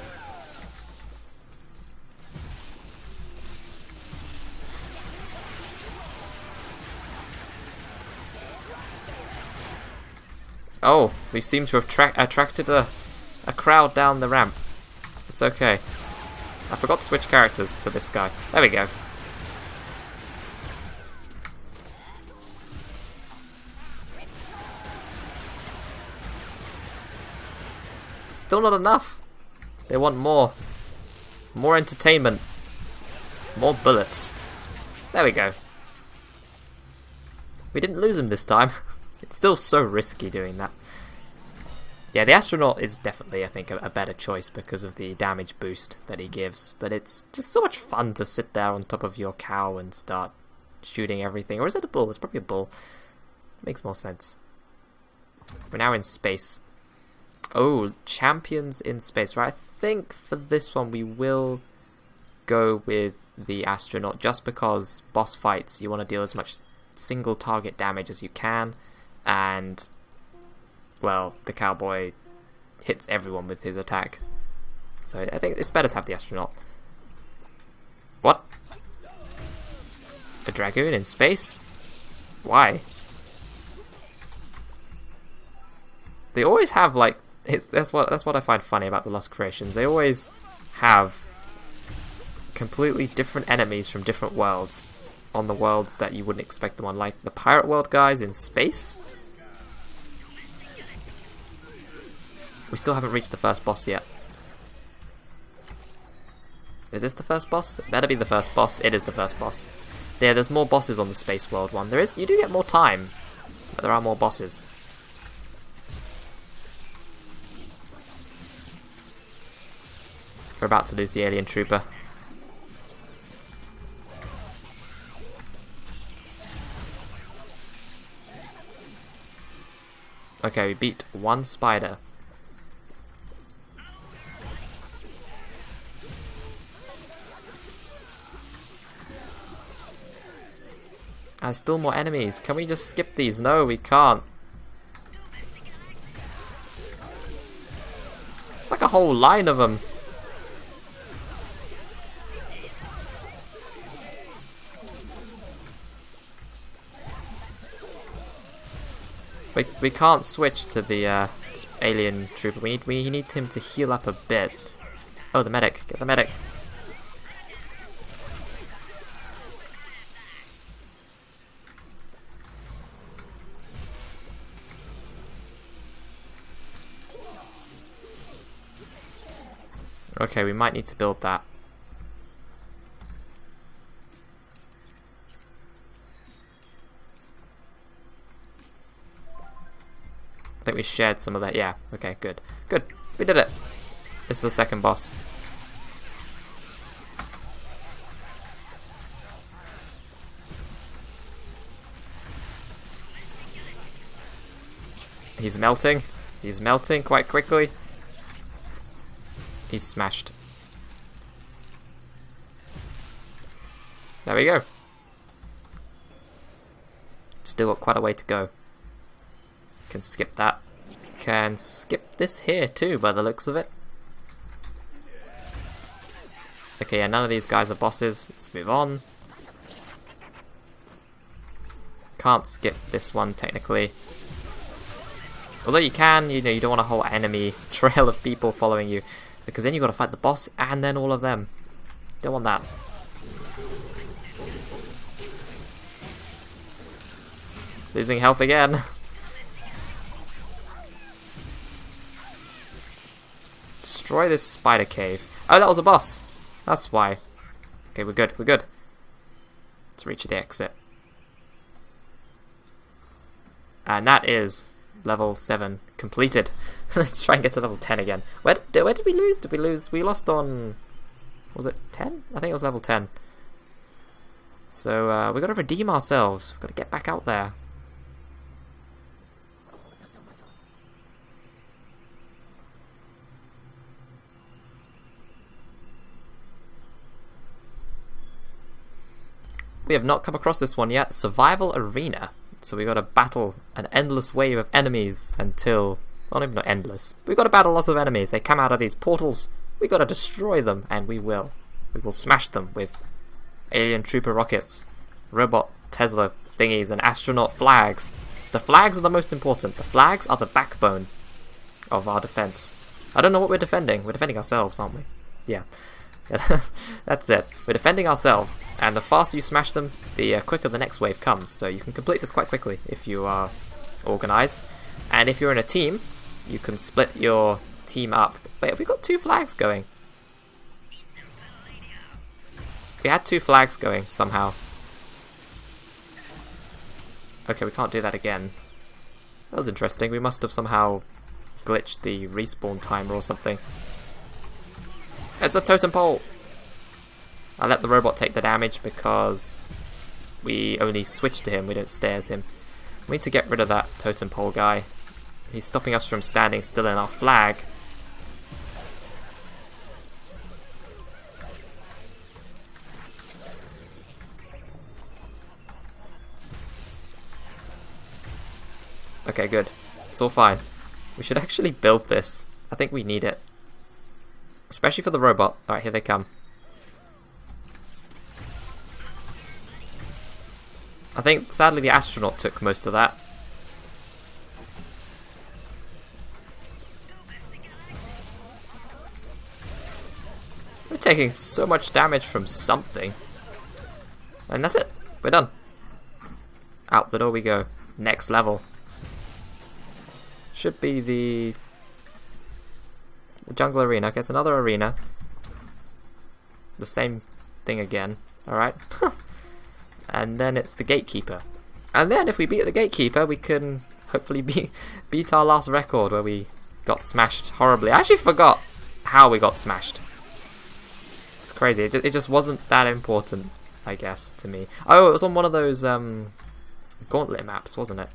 Oh, we seem to have attracted a crowd down the ramp. It's okay. I forgot to switch characters to this guy. There we go. Still not enough. They want more. More entertainment. More bullets. There we go. We didn't lose him this time. It's still so risky doing that. Yeah, the astronaut is definitely, I think, a better choice because of the damage boost that he gives. But it's just so much fun to sit there on top of your cow and start shooting everything. Or is it a bull? It's probably a bull. Makes more sense. We're now in space. Oh, champions in space. Right, I think for this one we will go with the astronaut. Just because boss fights, you want to deal as much single target damage as you can. And, well, the cowboy hits everyone with his attack. So I think it's better to have the astronaut. What? A dragoon in space? Why? They always have like that's what I find funny about the Lost Creations. They always have completely different enemies from different worlds on the worlds that you wouldn't expect them on, like the pirate world guys in space. We still haven't reached the first boss yet. Is this the first boss? It better be the first boss. It is the first boss. Yeah, there's more bosses on the space world one. You do get more time, but there are more bosses. We're about to lose the alien trooper. Okay, we beat one spider. And still more enemies. Can we just skip these? No, we can't. It's like a whole line of them. We can't switch to the alien trooper. We need him to heal up a bit. Oh, the medic! Get the medic! Okay, we might need to build that. I think we shared some of that. Yeah, okay, good. Good. We did it. It's the second boss. He's melting. He's melting quite quickly. He's smashed. There we go. Still got quite a way to go. Can skip that. Can skip this here too, by the looks of it. Okay, yeah, none of these guys are bosses. Let's move on. Can't skip this one technically. Although you can, you know, you don't want a whole enemy trail of people following you, because then you've got to fight the boss and then all of them. Don't want that. Losing health again. Destroy this spider cave. Oh, that was a boss. That's why. Okay, we're good. We're good. Let's reach the exit. And that is level 7 completed. Let's try and get to level 10 again. Where did we lose? Did we lose? We lost on... Was it 10? I think it was level 10. So we've got to redeem ourselves. We've got to get back out there. We have not come across this one yet. Survival Arena. So we got to battle an endless wave of enemies until... Well, maybe not endless. We got to battle lots of enemies. They come out of these portals. We got to destroy them, and we will. We will smash them with alien trooper rockets, robot Tesla thingies, and astronaut flags. The flags are the most important. The flags are the backbone of our defense. I don't know what we're defending. We're defending ourselves, aren't we? Yeah. That's it. We're defending ourselves, and the faster you smash them, the quicker the next wave comes. So you can complete this quite quickly if you are organized. And if you're in a team, you can split your team up. Wait, we got 2 flags going. We had 2 flags going somehow. Okay, we can't do that again. That was interesting. We must have somehow glitched the respawn timer or something. It's a totem pole! I let the robot take the damage because we only switch to him, we don't stay as him. We need to get rid of that totem pole guy. He's stopping us from standing still in our flag. Okay, good. It's all fine. We should actually build this. I think we need it. Especially for the robot. Alright, here they come. I think, sadly, the astronaut took most of that. taking so much damage from something. And that's it. We're done. Out the door we go. Next level. Should be the jungle arena. Okay, it's another arena. The same thing again. Alright. And then it's the gatekeeper. And then if we beat the gatekeeper, we can hopefully beat our last record where we got smashed horribly. I actually forgot how we got smashed. It's crazy. It just wasn't that important, I guess, to me. Oh, it was on one of those gauntlet maps, wasn't it?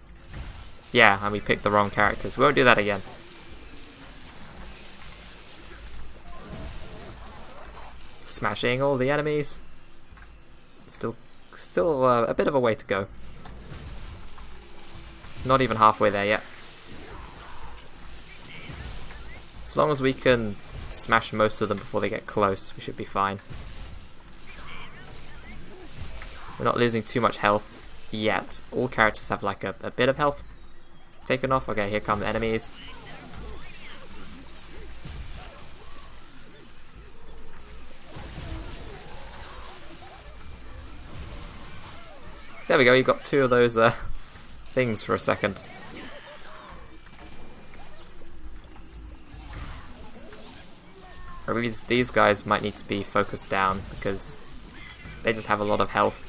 Yeah, and we picked the wrong characters. We won't do that again. Smashing all the enemies. Still a bit of a way to go. Not even halfway there yet. As long as we can smash most of them before they get close, we should be fine. We're not losing too much health yet. All characters have like a bit of health taken off. Okay, here come the enemies. There we go, you got two of those things for a second. Or these guys might need to be focused down because they just have a lot of health.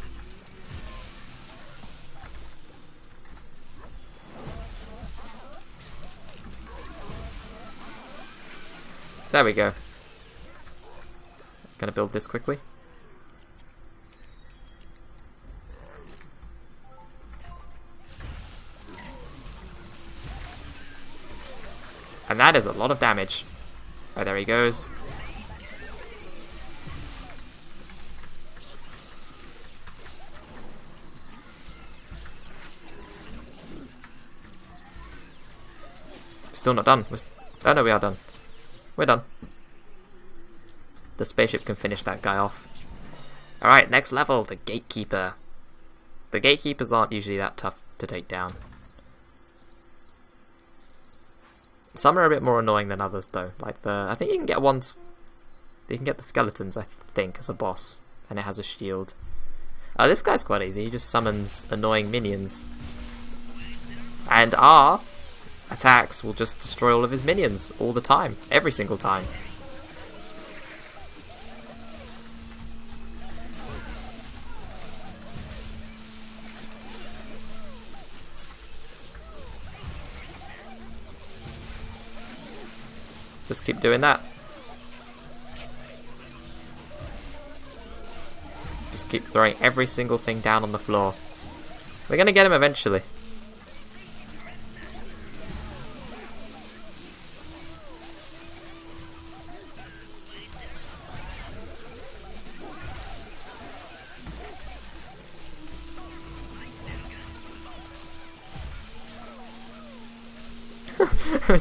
There we go. Gonna build this quickly. And that is a lot of damage. Oh, there he goes. Still not done. Oh no, we are done. We're done. The spaceship can finish that guy off. Alright, next level, the Gatekeeper. The Gatekeepers aren't usually that tough to take down. Some are a bit more annoying than others though. Like I think you can get ones... You can get the skeletons, I think, as a boss. And it has a shield. This guy's quite easy. He just summons annoying minions. And our attacks will just destroy all of his minions all the time. Every single time. Just keep doing that. Just keep throwing every single thing down on the floor. We're gonna get him eventually.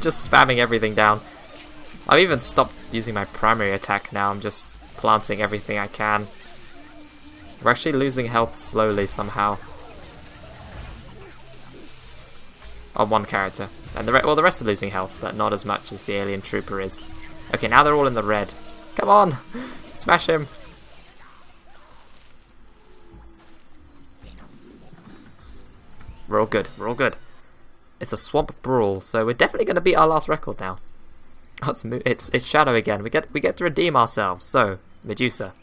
Just spamming everything down. I've even stopped using my primary attack now. I'm just planting everything I can. We're actually losing health slowly somehow. On one character. And the rest are losing health, but not as much as the alien trooper is. Okay, now they're all in the red. Come on! Smash him! We're all good. We're all good. It's a swamp brawl, so we're definitely going to beat our last record now. It's Shadow again. We get to redeem ourselves. So Medusa,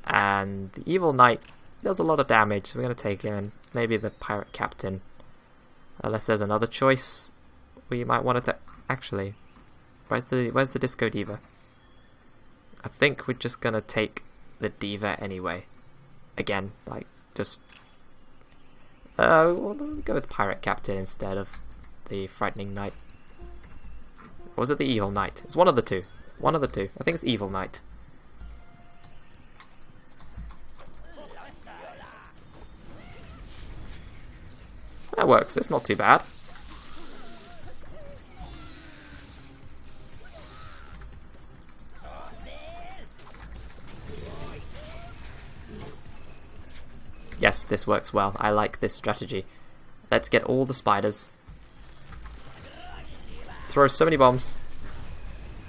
and the Evil Knight does a lot of damage. So we're going to take him, and maybe the Pirate Captain, unless there's another choice we might want to. Actually, where's the Disco Diva? I think we're just going to take the Diva anyway. Again, like just. We'll go with Pirate Captain instead of the Frightening Knight. Or was it the Evil Knight? It's one of the two. One of the two. I think it's Evil Knight. That works. It's not too bad. Yes, this works well. I like this strategy. Let's get all the spiders. Throw so many bombs.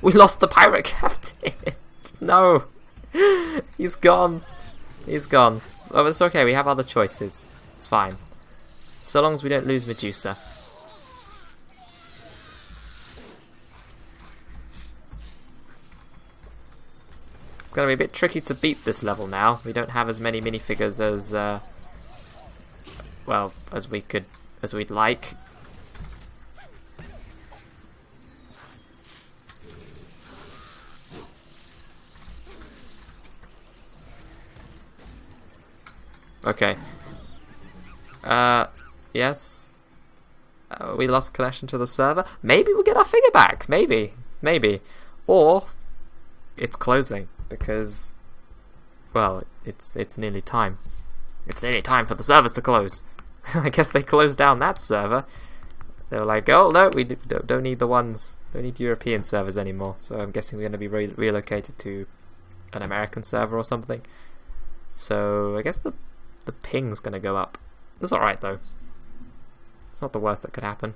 We lost the Pirate Captain. No! He's gone. He's gone. Oh, it's okay, we have other choices. It's fine. So long as we don't lose Medusa. It's gonna be a bit tricky to beat this level now. We don't have as many minifigures as, well, as we'd like. Okay. Yes. We lost connection to the server. Maybe we'll get our figure back. Maybe. Or it's closing because, well, it's nearly time. It's nearly time for the servers to close. I guess they closed down that server. They were like, oh no, we don't need don't need European servers anymore. So I'm guessing we're going to be relocated to an American server or something. So I guess the ping's going to go up. It's alright though. It's not the worst that could happen.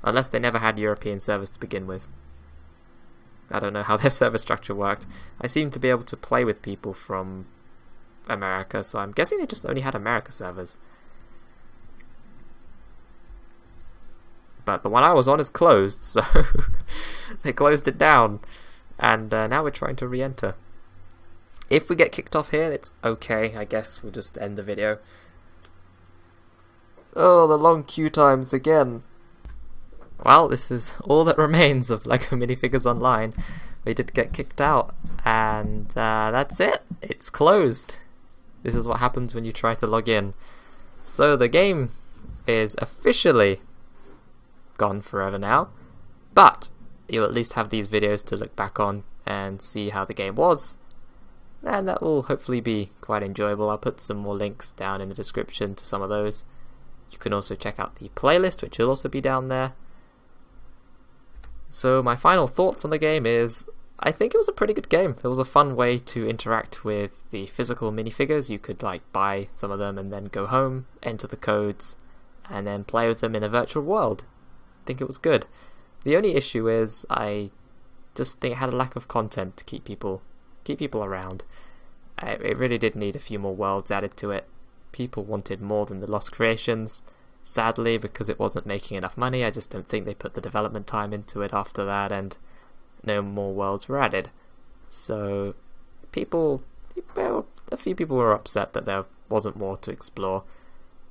Unless they never had European servers to begin with. I don't know how their server structure worked. I seem to be able to play with people from America, so I'm guessing they just only had America servers. But the one I was on is closed, so they closed it down. And now we're trying to re-enter. If we get kicked off here, it's okay. I guess we'll just end the video. Oh, the long queue times again. Well, this is all that remains of LEGO Minifigures Online. We did get kicked out, and that's it. It's closed. This is what happens when you try to log in. So the game is officially gone forever now, but you'll at least have these videos to look back on and see how the game was. And that will hopefully be quite enjoyable. I'll put some more links down in the description to some of those. You can also check out the playlist, which will also be down there. So my final thoughts on the game is, I think it was a pretty good game. It was a fun way to interact with the physical minifigures. You could like buy some of them and then go home, enter the codes, and then play with them in a virtual world. I think it was good. The only issue is I just think it had a lack of content to keep people around. It really did need a few more worlds added to it. People wanted more than the Lost Creations. Sadly, because it wasn't making enough money, I just don't think they put the development time into it after that, and no more worlds were added. So a few people were upset that there wasn't more to explore.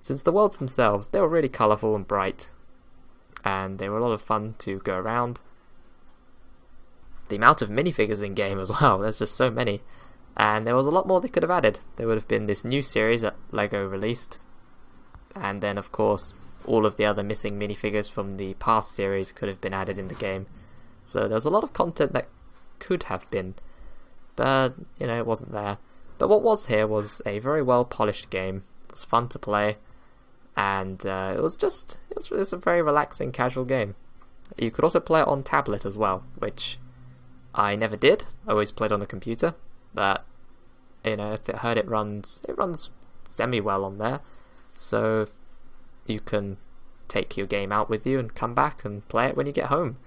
Since the worlds themselves, they were really colourful and bright, and they were a lot of fun to go around. The amount of minifigures in game as well, there's just so many. And there was a lot more they could have added. There would have been this new series that LEGO released. And then, of course, all of the other missing minifigures from the past series could have been added in the game. So there was a lot of content that could have been. But, you know, it wasn't there. But what was here was a very well polished game. It was fun to play. And it was a very relaxing, casual game. You could also play it on tablet as well, which I never did. I always played on the computer, but you know, I heard it runs semi well on there. So you can take your game out with you and come back and play it when you get home.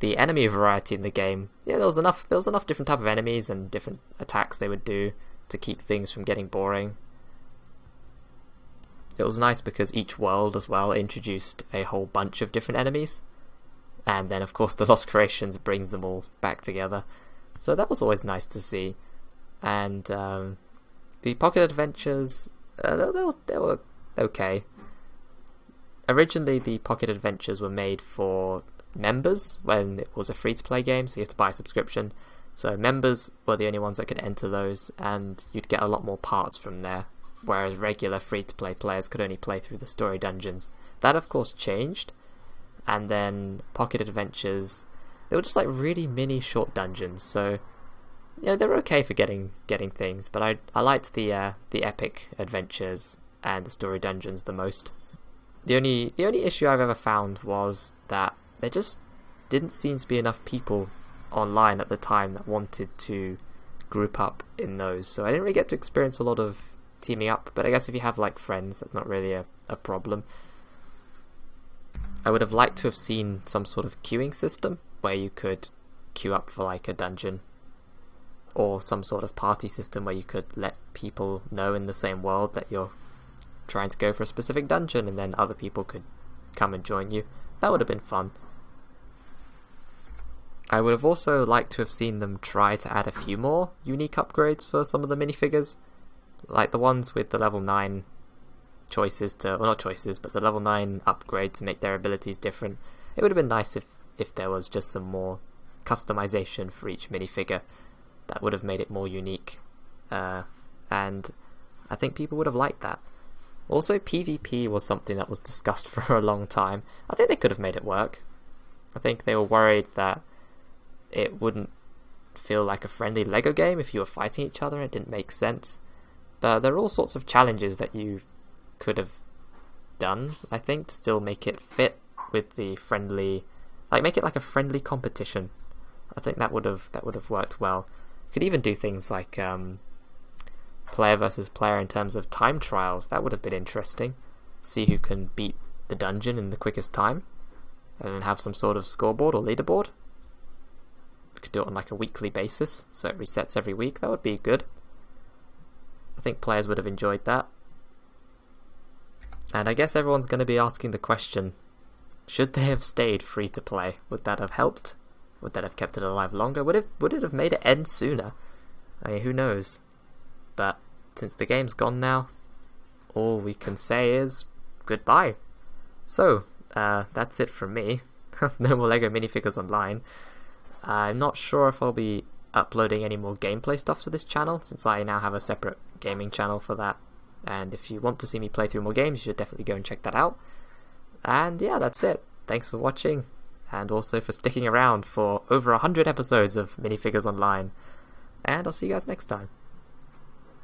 The enemy variety in the game, yeah, there was enough different type of enemies and different attacks they would do to keep things from getting boring. It was nice because each world as well introduced a whole bunch of different enemies. And then, of course, the Lost Creations brings them all back together. So that was always nice to see. And the Pocket Adventures, they were okay. Originally, the Pocket Adventures were made for members when it was a free-to-play game, so you have to buy a subscription. So members were the only ones that could enter those, and you'd get a lot more parts from there, whereas regular free-to-play players could only play through the story dungeons. That, of course, changed. And then Pocket Adventures, they were just like really mini short dungeons, so yeah, they were okay for getting things, but I liked the epic adventures and the story dungeons the most. The only issue I've ever found was that there just didn't seem to be enough people online at the time that wanted to group up in those, so I didn't really get to experience a lot of teaming up, but I guess if you have like friends, that's not really a problem. I would have liked to have seen some sort of queuing system where you could queue up for like a dungeon, or some sort of party system where you could let people know in the same world that you're trying to go for a specific dungeon, and then other people could come and join you. That would have been fun. I would have also liked to have seen them try to add a few more unique upgrades for some of the minifigures, like the ones with the level 9 choices to, well, not choices, but the level 9 upgrade to make their abilities different. It would have been nice if there was just some more customization for each minifigure. That would have made it more unique, and I think people would have liked that. Also, PvP was something that was discussed for a long time. I think they could have made it work. I think they were worried that it wouldn't feel like a friendly Lego game if you were fighting each other. It didn't make sense. But there are all sorts of challenges that you could have done, I think, to still make it fit with the friendly, like make it like a friendly competition. I think that would have worked well. You could even do things like player versus player in terms of time trials. That would have been interesting. See who can beat the dungeon in the quickest time, and then have some sort of scoreboard or leaderboard. We could do it on like a weekly basis, so it resets every week. That would be good. I think players would have enjoyed that. And I guess everyone's going to be asking the question, should they have stayed free to play? Would that have helped? Would that have kept it alive longer? Would it have made it end sooner? I mean, who knows? But since the game's gone now, all we can say is goodbye. So, that's it from me. No more LEGO Minifigures Online. I'm not sure if I'll be uploading any more gameplay stuff to this channel, since I now have a separate gaming channel for that. And if you want to see me play through more games, you should definitely go and check that out. And yeah, that's it. Thanks for watching, and also for sticking around for over 100 episodes of Minifigures Online. And I'll see you guys next time.